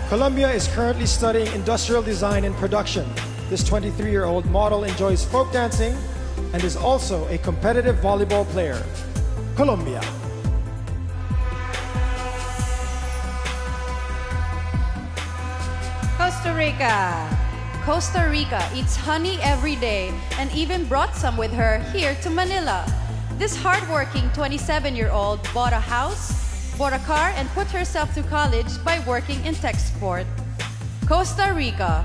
Colombia is currently studying industrial design and production. This 23-year-old model enjoys folk dancing and is also a competitive volleyball player. Colombia. Costa Rica. Costa Rica eats honey every day and even brought some with her here to Manila. This hardworking 27-year-old bought a house, bought a car, and put herself through college by working in tech support. Costa Rica.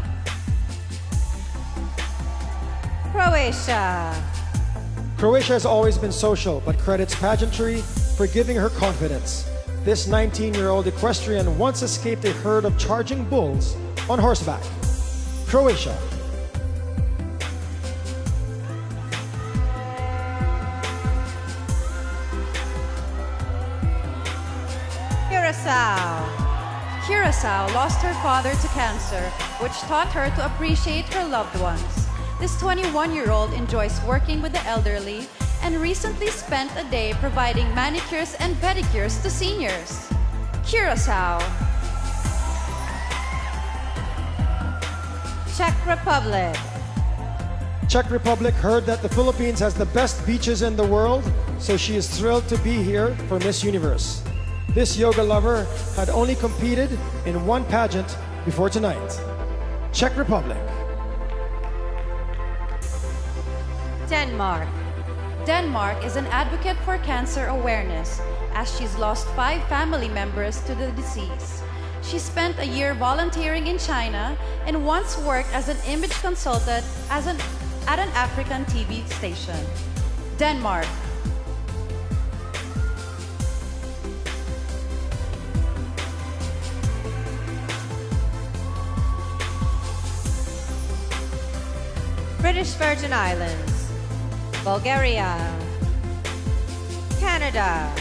Croatia. Croatia has always been social, but credits pageantry for giving her confidence. This 19-year-old equestrian once escaped a herd of charging bulls on horseback. Croatia. Curacao. Curacao lost her father to cancer, which taught her to appreciate her loved ones. This 21-year-old enjoys working with the elderly and recently spent a day providing manicures and pedicures to seniors. Curacao. Czech Republic. Czech Republic heard that the Philippines has the best beaches in the world, so she is thrilled to be here for Miss Universe. This yoga lover had only competed in one pageant before tonight. Czech Republic. Denmark. Denmark is an advocate for cancer awareness, as she's lost 5 family members to the disease. She spent a year volunteering in China and once worked as an image consultant at an African TV station. Denmark. British Virgin Islands. Bulgaria. Canada.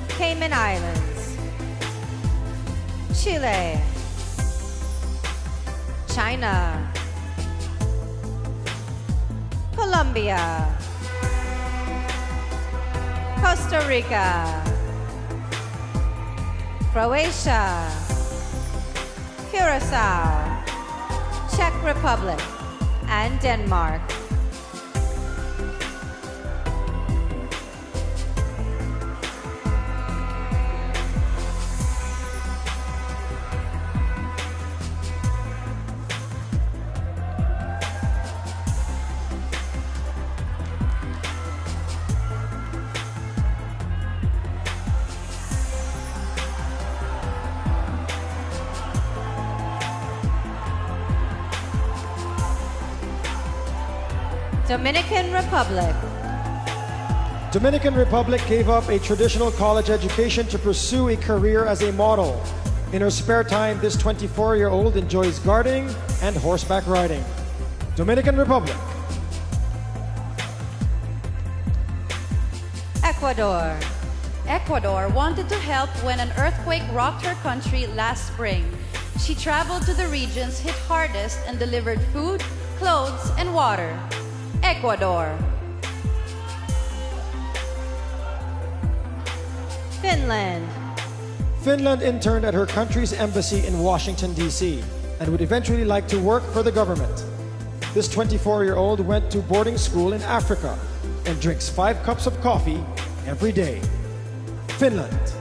Cayman Islands. Chile. China. Colombia. Costa Rica. Croatia. Curacao. Czech Republic. And Denmark. Dominican Republic. Dominican Republic gave up a traditional college education to pursue a career as a model. In her spare time, this 24-year-old enjoys gardening and horseback riding. Dominican Republic. Ecuador. Ecuador wanted to help when an earthquake rocked her country last spring. She traveled to the regions hit hardest and delivered food, clothes, and water. Ecuador. Finland. Finland interned at her country's embassy in Washington, D.C., and would eventually like to work for the government. This 24-year-old went to boarding school in Africa and drinks 5 cups of coffee every day. Finland.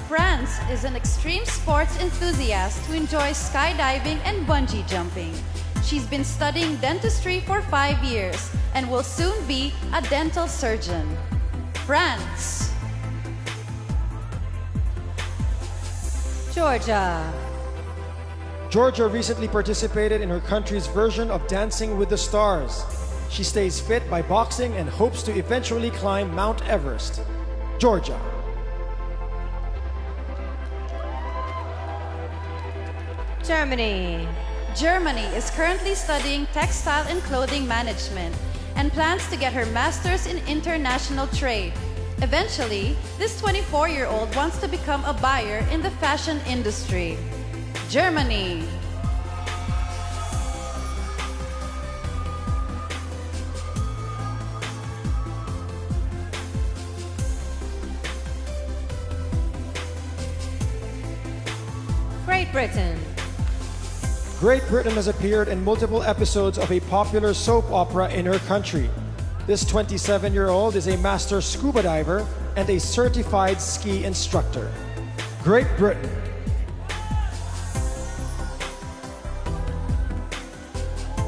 France is an extreme sports enthusiast who enjoys skydiving and bungee jumping. She's been studying dentistry for 5 years and will soon be a dental surgeon. France. Georgia. Georgia recently participated in her country's version of Dancing with the Stars. She stays fit by boxing and hopes to eventually climb Mount Everest. Georgia. Germany. Germany is currently studying textile and clothing management and plans to get her master's in international trade. Eventually, this 24-year-old wants to become a buyer in the fashion industry. Germany. Great Britain. Great Britain has appeared in multiple episodes of a popular soap opera in her country. This 27-year-old is a master scuba diver and a certified ski instructor. Great Britain.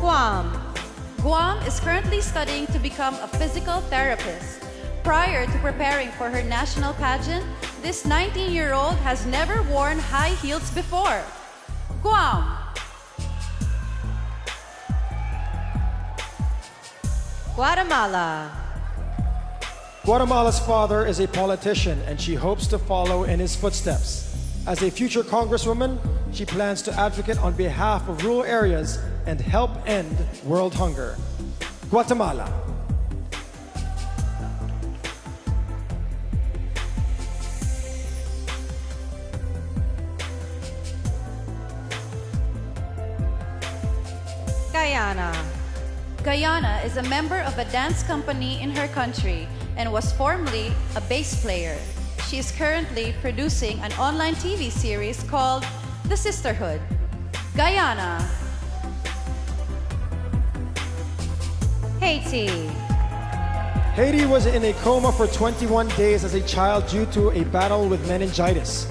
Guam. Guam is currently studying to become a physical therapist. Prior to preparing for her national pageant, this 19-year-old has never worn high heels before. Guam. Guatemala. Guatemala's father is a politician and she hopes to follow in his footsteps. As a future congresswoman, she plans to advocate on behalf of rural areas and help end world hunger. Guatemala. Guyana. Guyana is a member of a dance company in her country and was formerly a bass player. She is currently producing an online TV series called The Sisterhood. Guyana. Haiti. Haiti was in a coma for 21 days as a child due to a battle with meningitis.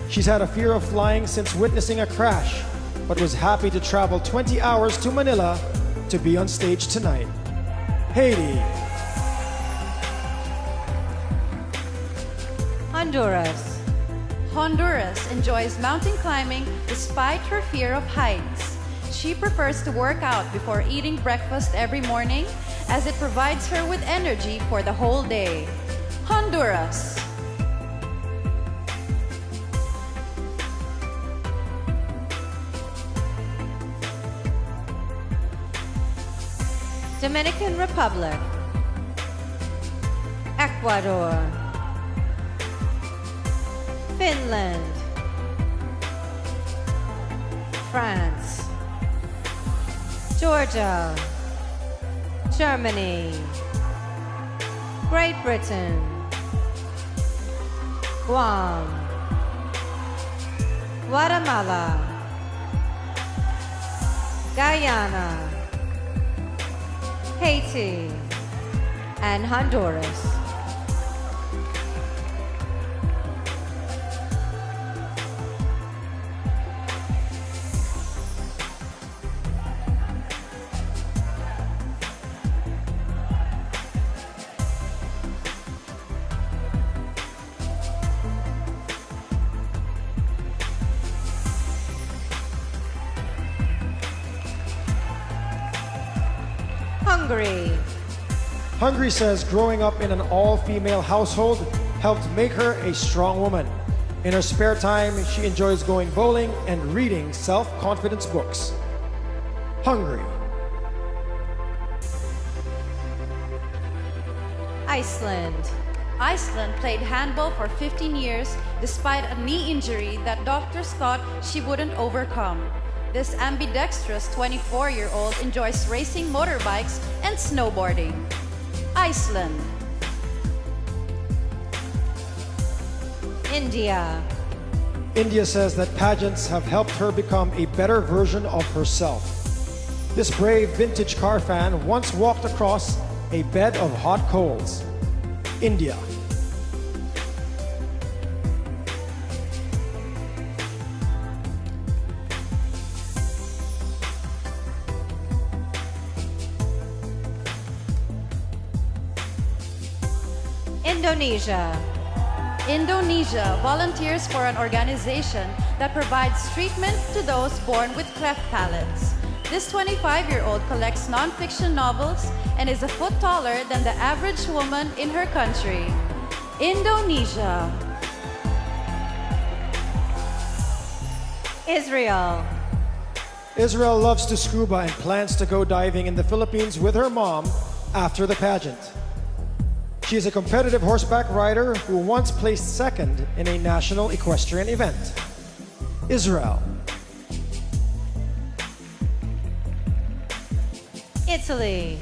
She's had a fear of flying since witnessing a crash, but was happy to travel 20 hours to Manila to be on stage tonight. Haiti. Honduras. Honduras enjoys mountain climbing despite her fear of heights. She prefers to work out before eating breakfast every morning as it provides her with energy for the whole day. Honduras. Dominican Republic. Ecuador. Finland. France. Georgia. Germany. Great Britain. Guam. Guatemala. Guyana. Haiti, and Honduras. Hungary. Hungary says growing up in an all-female household helped make her a strong woman. In her spare time, she enjoys going bowling and reading self-confidence books. Hungary. Iceland. Iceland played handball for 15 years despite a knee injury that doctors thought she wouldn't overcome. This ambidextrous 24-year-old enjoys racing motorbikes and snowboarding. Iceland. India. India says that pageants have helped her become a better version of herself. This brave vintage car fan once walked across a bed of hot coals. India. Indonesia. Indonesia volunteers for an organization that provides treatment to those born with cleft palates. This 25-year-old collects non-fiction novels and is a foot taller than the average woman in her country. Indonesia. Israel. Israel loves to scuba and plans to go diving in the Philippines with her mom after the pageant. She is a competitive horseback rider who once placed second in a national equestrian event. Israel. Italy.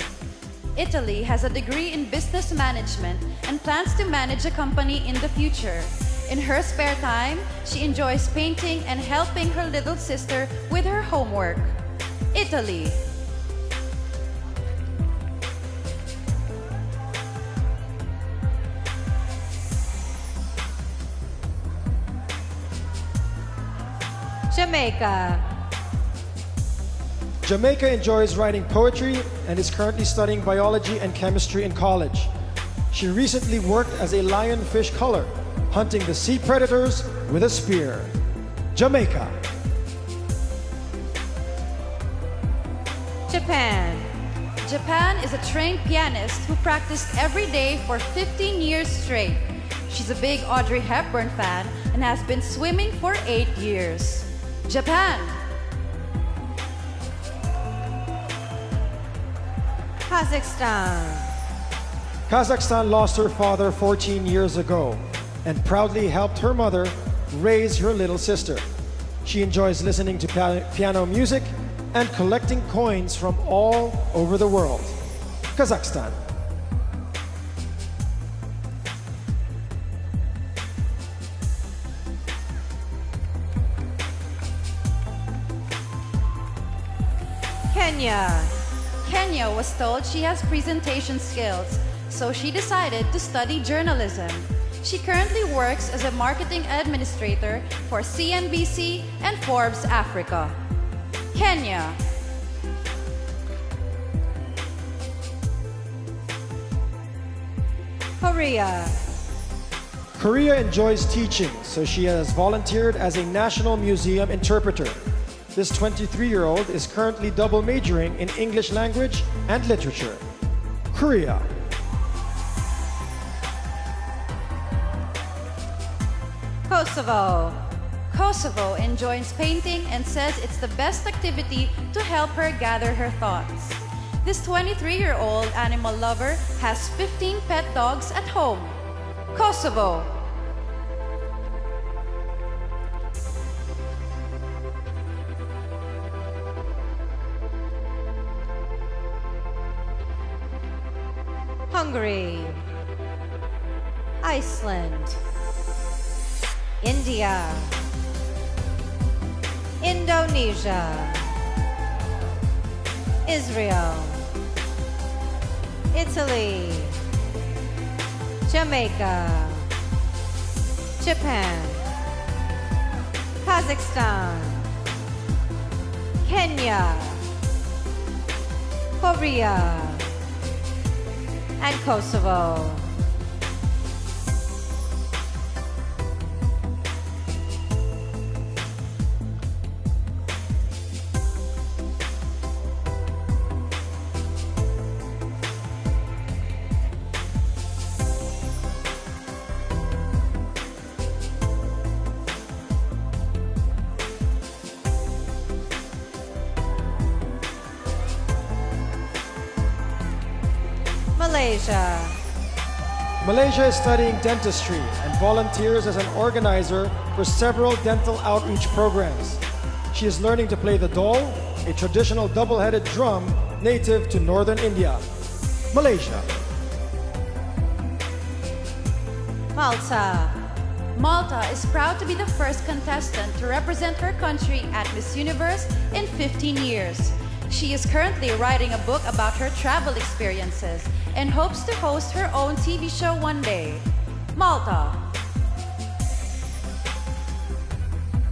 Italy has a degree in business management and plans to manage a company in the future. In her spare time, she enjoys painting and helping her little sister with her homework. Italy. Jamaica. Jamaica enjoys writing poetry and is currently studying biology and chemistry in college. She recently worked as a lionfish culler, hunting the sea predators with a spear. Jamaica. Japan. Japan is a trained pianist who practiced every day for 15 years straight. She's a big Audrey Hepburn fan and has been swimming for 8 years. Japan. Kazakhstan. Kazakhstan lost her father 14 years ago and proudly helped her mother raise her little sister. She enjoys listening to piano music and collecting coins from all over the world. Kazakhstan. Kenya. Kenya was told she has presentation skills, so she decided to study journalism. She currently works as a marketing administrator for CNBC and Forbes Africa. Kenya. Korea. Korea enjoys teaching, so she has volunteered as a National Museum interpreter. This 23-year-old is currently double majoring in English language and literature. Korea. Kosovo. Kosovo enjoys painting and says it's the best activity to help her gather her thoughts. This 23-year-old animal lover has 15 pet dogs at home. Kosovo. Hungary. Iceland. India. Indonesia. Israel. Italy. Jamaica. Japan. Kazakhstan. Kenya. Korea. And Kosovo. Malaysia. Malaysia is studying dentistry and volunteers as an organizer for several dental outreach programs. She is learning to play the dol, a traditional double-headed drum native to northern India. Malaysia. Malta. Malta is proud to be the first contestant to represent her country at Miss Universe in 15 years. She is currently writing a book about her travel experiences and hopes to host her own TV show one day. Malta.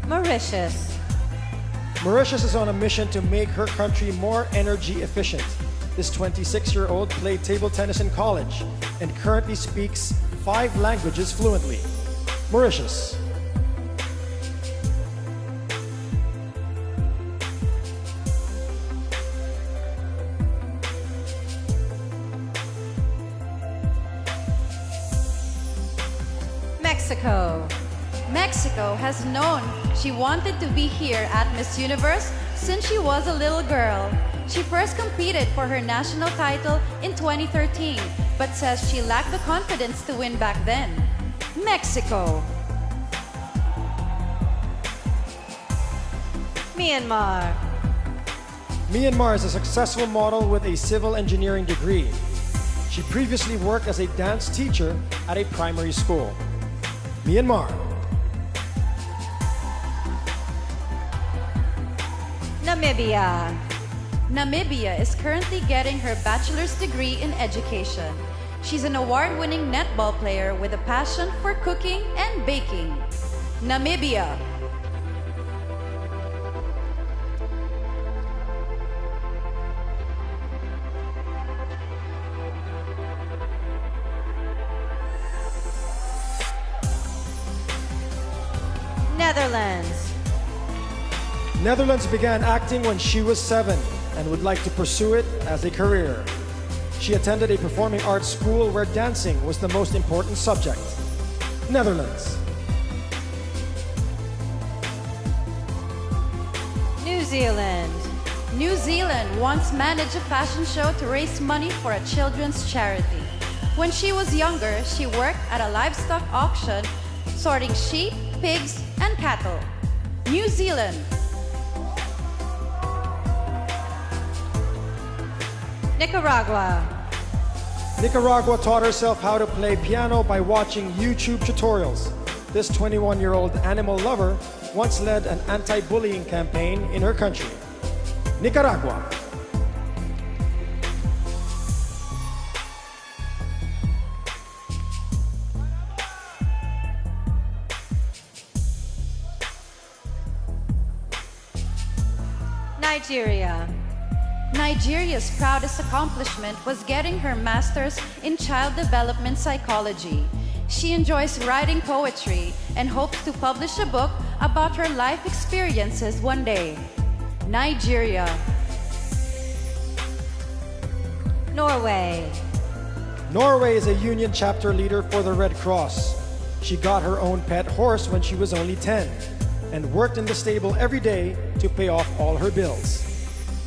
Mauritius. Mauritius is on a mission to make her country more energy efficient. This 26-year-old played table tennis in college and currently speaks 5 languages fluently. Mauritius. Mexico. Mexico has known she wanted to be here at Miss Universe since she was a little girl. She first competed for her national title in 2013, but says she lacked the confidence to win back then. Mexico. Myanmar. Myanmar is a successful model with a civil engineering degree. She previously worked as a dance teacher at a primary school. Myanmar. Namibia. Namibia is currently getting her bachelor's degree in education. She's an award-winning netball player with a passion for cooking and baking. Namibia. Netherlands. Netherlands began acting when she was 7 and would like to pursue it as a career. She attended a performing arts school where dancing was the most important subject. Netherlands. New Zealand. New Zealand once managed a fashion show to raise money for a children's charity. When she was younger, she worked at a livestock auction, sorting sheep, pigs, and cattle. New Zealand. Nicaragua. Nicaragua taught herself how to play piano by watching YouTube tutorials. This 21-year-old animal lover once led an anti-bullying campaign in her country. Nicaragua. Nigeria. Nigeria's proudest accomplishment was getting her master's in child development psychology. She enjoys writing poetry and hopes to publish a book about her life experiences one day. Nigeria. Norway. Norway is a union chapter leader for the Red Cross. She got her own pet horse when she was only 10 and worked in the stable every day to pay off all her bills.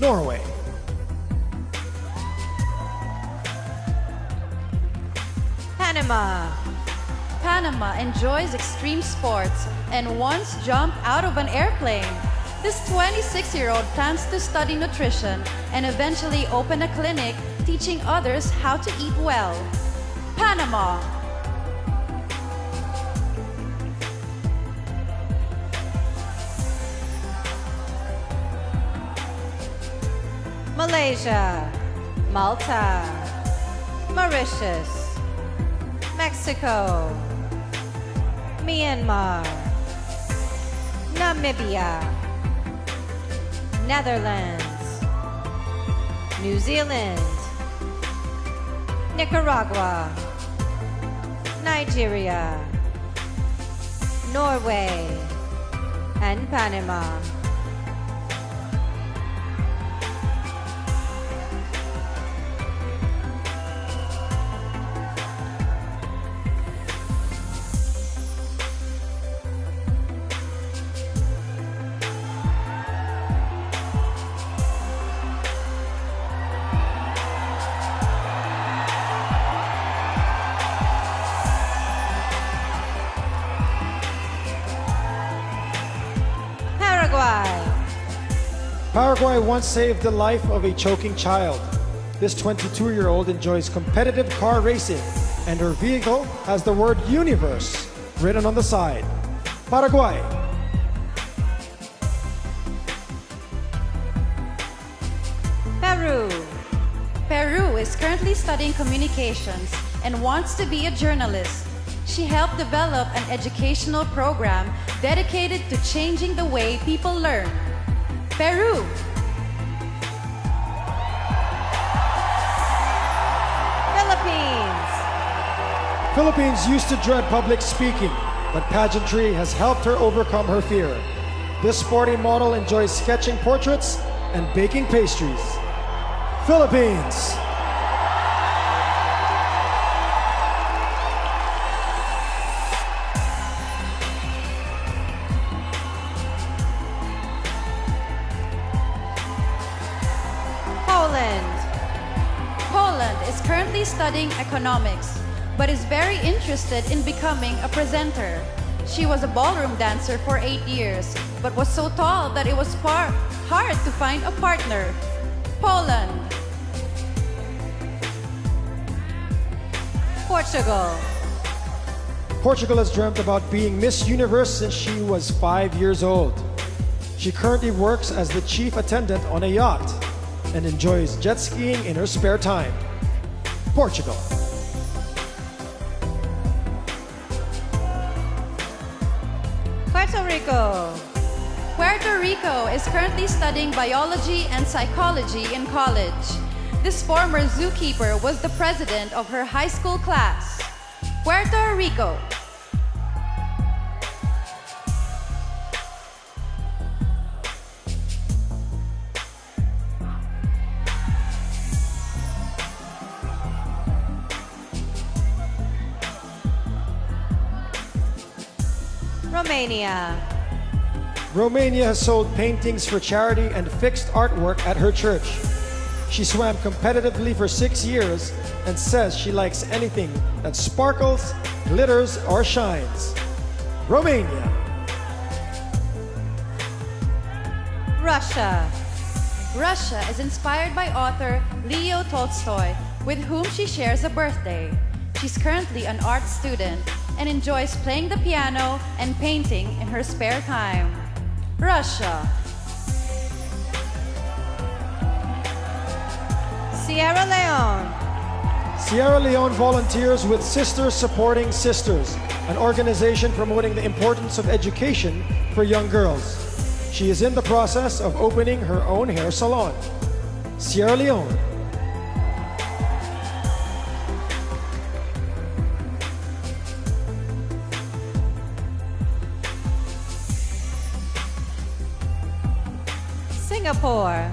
Norway. Panama. Panama enjoys extreme sports and once jumped out of an airplane. This 26-year-old plans to study nutrition and eventually open a clinic teaching others how to eat well. Panama. Malaysia. Malta. Mauritius. Mexico. Myanmar. Namibia. Netherlands. New Zealand. Nicaragua. Nigeria. Norway. And Panama. Paraguay once saved the life of a choking child. This 22-year-old enjoys competitive car racing, and her vehicle has the word universe written on the side. Paraguay. Peru. Peru is currently studying communications and wants to be a journalist. She helped develop an educational program dedicated to changing the way people learn. Peru. Philippines. Philippines used to dread public speaking, but pageantry has helped her overcome her fear. This sporty model enjoys sketching portraits and baking pastries. Philippines. Poland. Poland is currently studying economics, but is very interested in becoming a presenter. She was a ballroom dancer for 8 years, but was so tall that it was hard to find a partner. Poland. Portugal. Portugal has dreamt about being Miss Universe since she was 5 years old. She currently works as the chief attendant on a yacht and enjoys jet skiing in her spare time. Portugal. Puerto Rico. Puerto Rico is currently studying biology and psychology in college. This former zookeeper was the president of her high school class. Puerto Rico. Romania. Romania has sold paintings for charity and fixed artwork at her church. She swam competitively for 6 years and says she likes anything that sparkles, glitters, or shines. Romania. Russia. Russia is inspired by author Leo Tolstoy, with whom she shares a birthday. She's currently an art student and enjoys playing the piano and painting in her spare time. Russia. Sierra Leone. Sierra Leone volunteers with Sisters Supporting Sisters, an organization promoting the importance of education for young girls. She is in the process of opening her own hair salon. Sierra Leone. Singapore.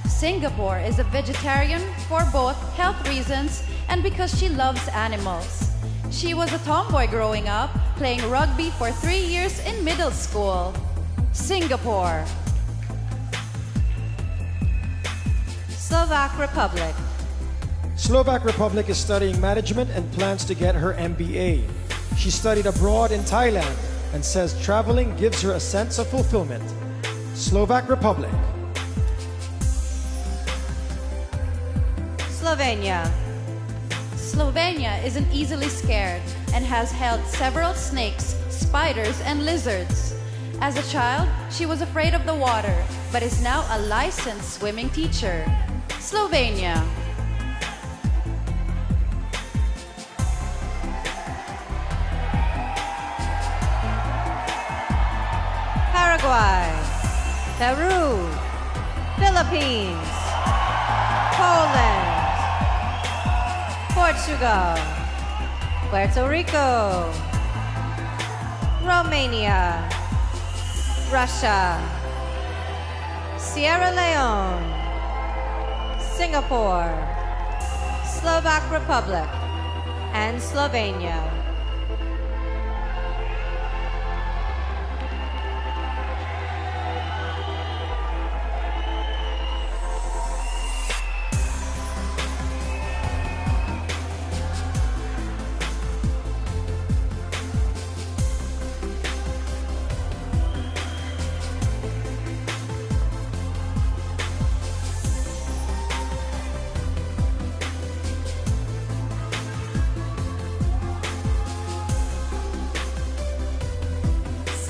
Singapore is a vegetarian for both health reasons and because she loves animals. She was a tomboy growing up, playing rugby for 3 years in middle school. Singapore. Slovak Republic. Slovak Republic is studying management and plans to get her MBA. She studied abroad in Thailand and says traveling gives her a sense of fulfillment. Slovak Republic. Slovenia. Slovenia isn't easily scared and has held several snakes, spiders, and lizards. As a child, she was afraid of the water, but is now a licensed swimming teacher. Slovenia. Paraguay. Peru. Philippines. Poland. Portugal. Puerto Rico. Romania. Russia. Sierra Leone. Singapore. Slovak Republic. And Slovenia.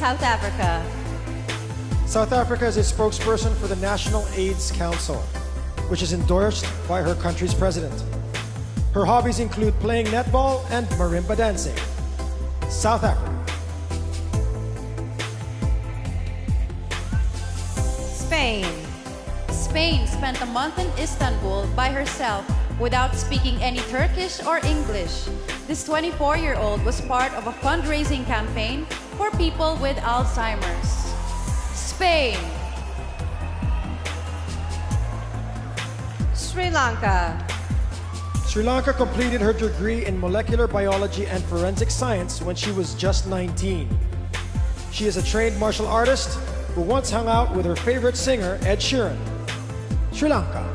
South Africa. South Africa is a spokesperson for the National AIDS Council, which is endorsed by her country's president. Her hobbies include playing netball and marimba dancing. South Africa. Spain. Spain spent a month in Istanbul by herself without speaking any Turkish or English. This 24-year-old was part of a fundraising campaign for people with Alzheimer's. Spain. Sri Lanka. Sri Lanka completed her degree in molecular biology and forensic science when she was just 19. She is a trained martial artist who once hung out with her favorite singer, Ed Sheeran. Sri Lanka.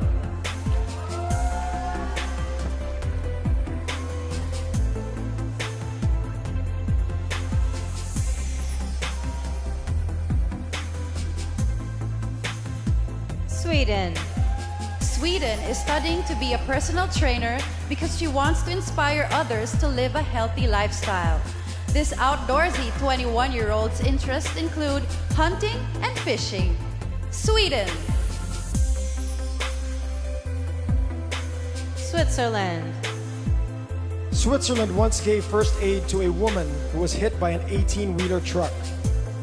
Sweden. Sweden is studying to be a personal trainer because she wants to inspire others to live a healthy lifestyle. This outdoorsy 21-year-old's interests include hunting and fishing. Sweden. Switzerland. Switzerland once gave first aid to a woman who was hit by an 18-wheeler truck.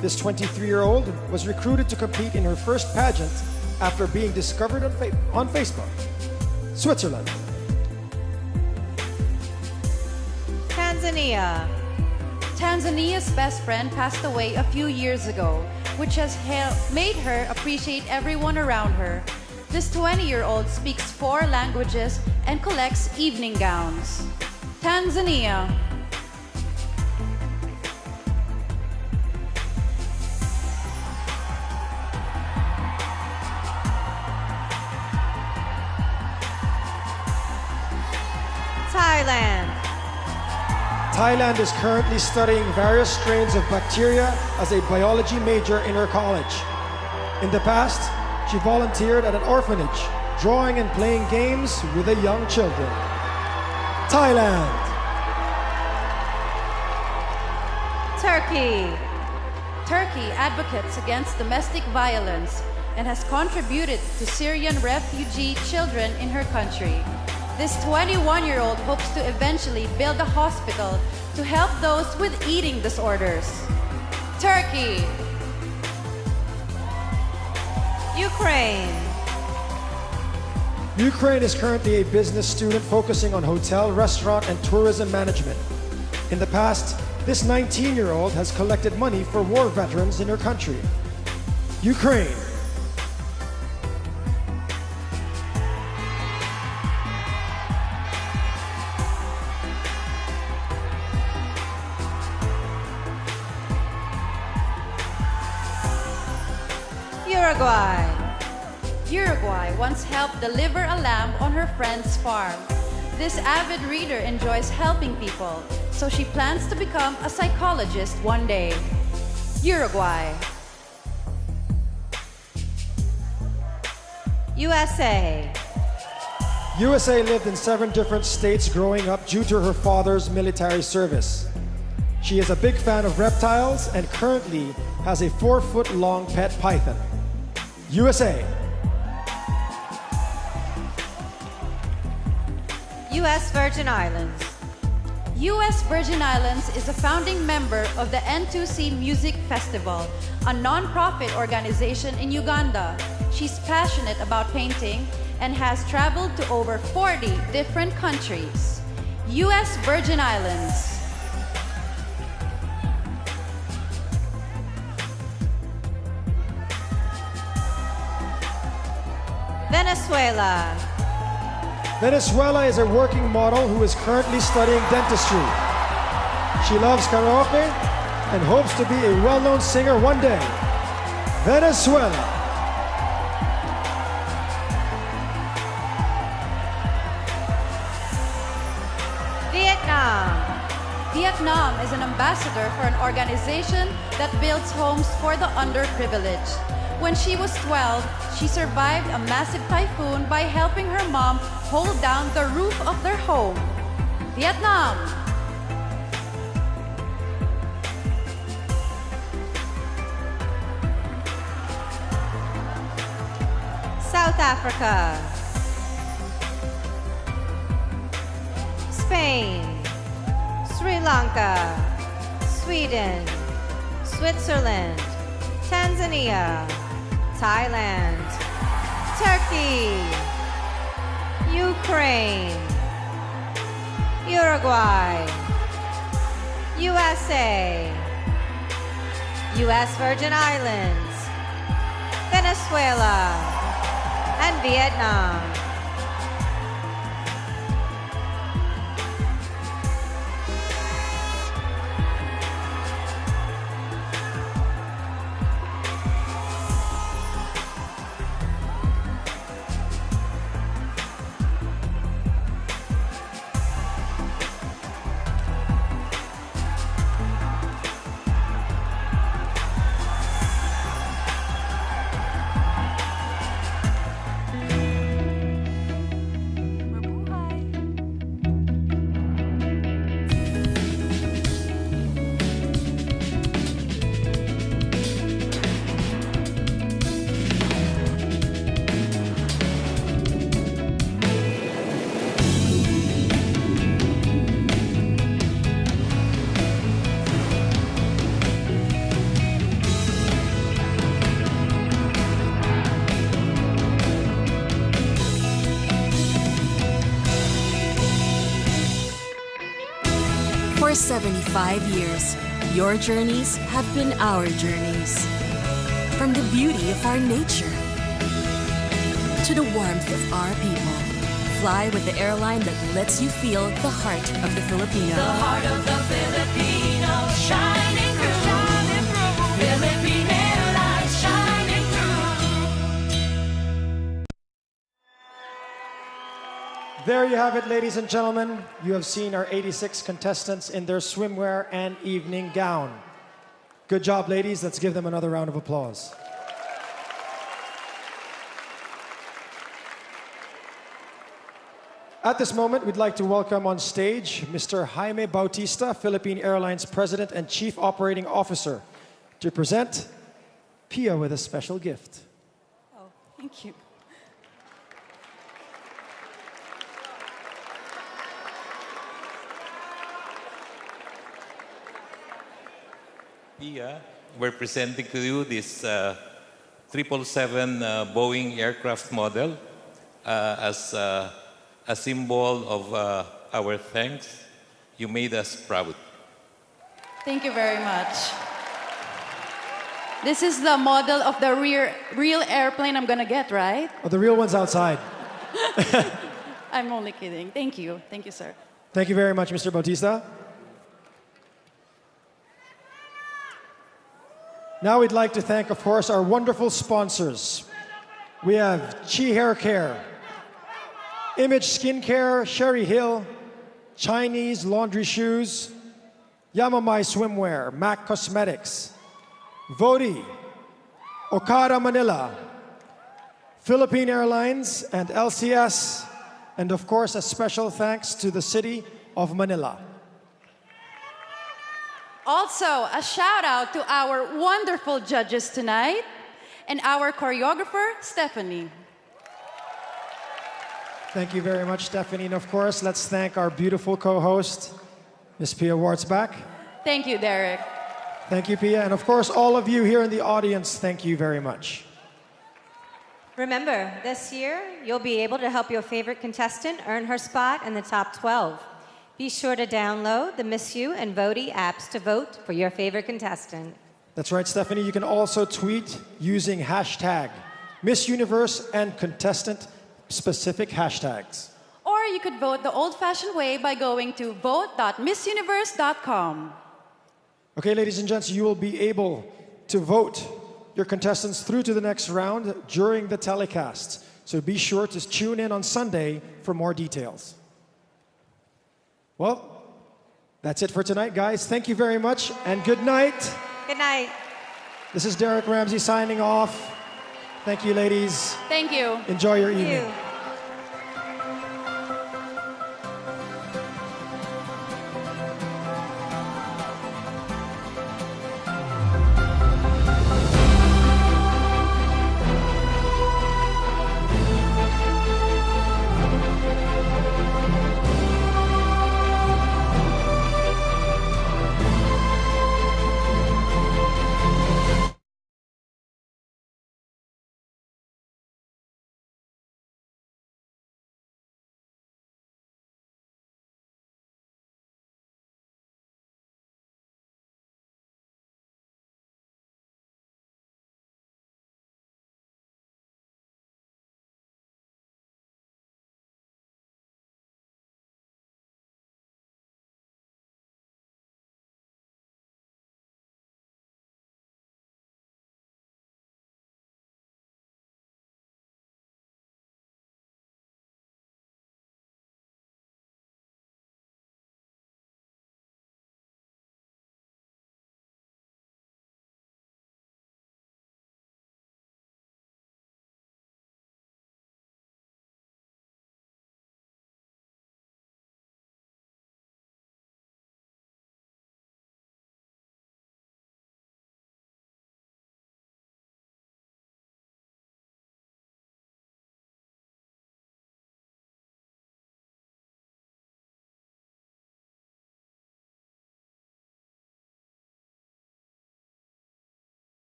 This 23-year-old was recruited to compete in her first pageant after being discovered on Facebook. Switzerland. Tanzania. Tanzania's best friend passed away a few years ago, which has made her appreciate everyone around her. This 20-year-old speaks 4 languages and collects evening gowns. Tanzania. Thailand. Thailand is currently studying various strains of bacteria as a biology major in her college. In the past, she volunteered at an orphanage, drawing and playing games with the young children. Thailand. Turkey. Turkey advocates against domestic violence and has contributed to Syrian refugee children in her country. This 21-year-old hopes to eventually build a hospital to help those with eating disorders. Turkey. Ukraine. Ukraine is currently a business student focusing on hotel, restaurant, and tourism management. In the past, this 19-year-old has collected money for war veterans in her country. Ukraine. Uruguay. Uruguay once helped deliver a lamb on her friend's farm. This avid reader enjoys helping people, so she plans to become a psychologist one day. Uruguay. USA. USA lived in 7 different states growing up due to her father's military service. She is a big fan of reptiles and currently has a 4-foot-long pet python. USA. U.S. Virgin Islands. U.S. Virgin Islands is a founding member of the N2C Music Festival, a non-profit organization in Uganda. She's passionate about painting and has traveled to over 40 different countries. U.S. Virgin Islands. Venezuela. Venezuela is a working model who is currently studying dentistry. She loves karaoke and hopes to be a well-known singer one day. Venezuela. Vietnam. Vietnam is an ambassador for an organization that builds homes for the underprivileged. When she was 12, she survived a massive typhoon by helping her mom hold down the roof of their home. Vietnam. South Africa, Spain, Sri Lanka, Sweden, Switzerland, Tanzania, Thailand, Turkey, Ukraine, Uruguay, USA, US Virgin Islands, Venezuela, and Vietnam. For 75 years, your journeys have been our journeys. From the beauty of our nature to the warmth of our people, fly with the airline that lets you feel the heart of the Filipino. The heart of the Filipino, shining through. Philippine Airlines, shining through. There you have it, ladies and gentlemen. You have seen our 86 contestants in their swimwear and evening gown. Good job, ladies. Let's give them another round of applause. At this moment, we'd like to welcome on stage Mr. Jaime Bautista, Philippine Airlines President and Chief Operating Officer, to present Pia with a special gift. Oh, thank you. Pia, we're presenting to you this 777 Boeing aircraft model as a symbol of our thanks. You made us proud. Thank you very much. This is the model of the real airplane I'm gonna get, right? Oh, the real one's outside. I'm only kidding. Thank you. Thank you, sir. Thank you very much, Mr. Bautista. Now we'd like to thank, of course, our wonderful sponsors. We have Chi Hair Care, Image Skincare, Sherry Hill, Chinese Laundry Shoes, Yamamai Swimwear, MAC Cosmetics, Vodi, Okada Manila, Philippine Airlines, and LCS, and of course, a special thanks to the City of Manila. Also, a shout out to our wonderful judges tonight and our choreographer, Stephanie. Thank you very much, Stephanie. And of course, let's thank our beautiful co-host, Ms. Pia Wartzbach. Thank you, Derek. Thank you, Pia. And of course, all of you here in the audience, thank you very much. Remember, this year, you'll be able to help your favorite contestant earn her spot in the top 12. Be sure to download the Miss You and Voti apps to vote for your favorite contestant. That's right, Stephanie. You can also tweet using hashtag Miss Universe and contestant-specific hashtags. Or you could vote the old-fashioned way by going to vote.missuniverse.com. Okay, ladies and gents, you will be able to vote your contestants through to the next round during the telecast. So be sure to tune in on Sunday for more details. Well, that's it for tonight, guys. Thank you very much, and good night. Good night. This is Derek Ramsey signing off. Thank you, ladies. Thank you. Enjoy your evening. Thank you.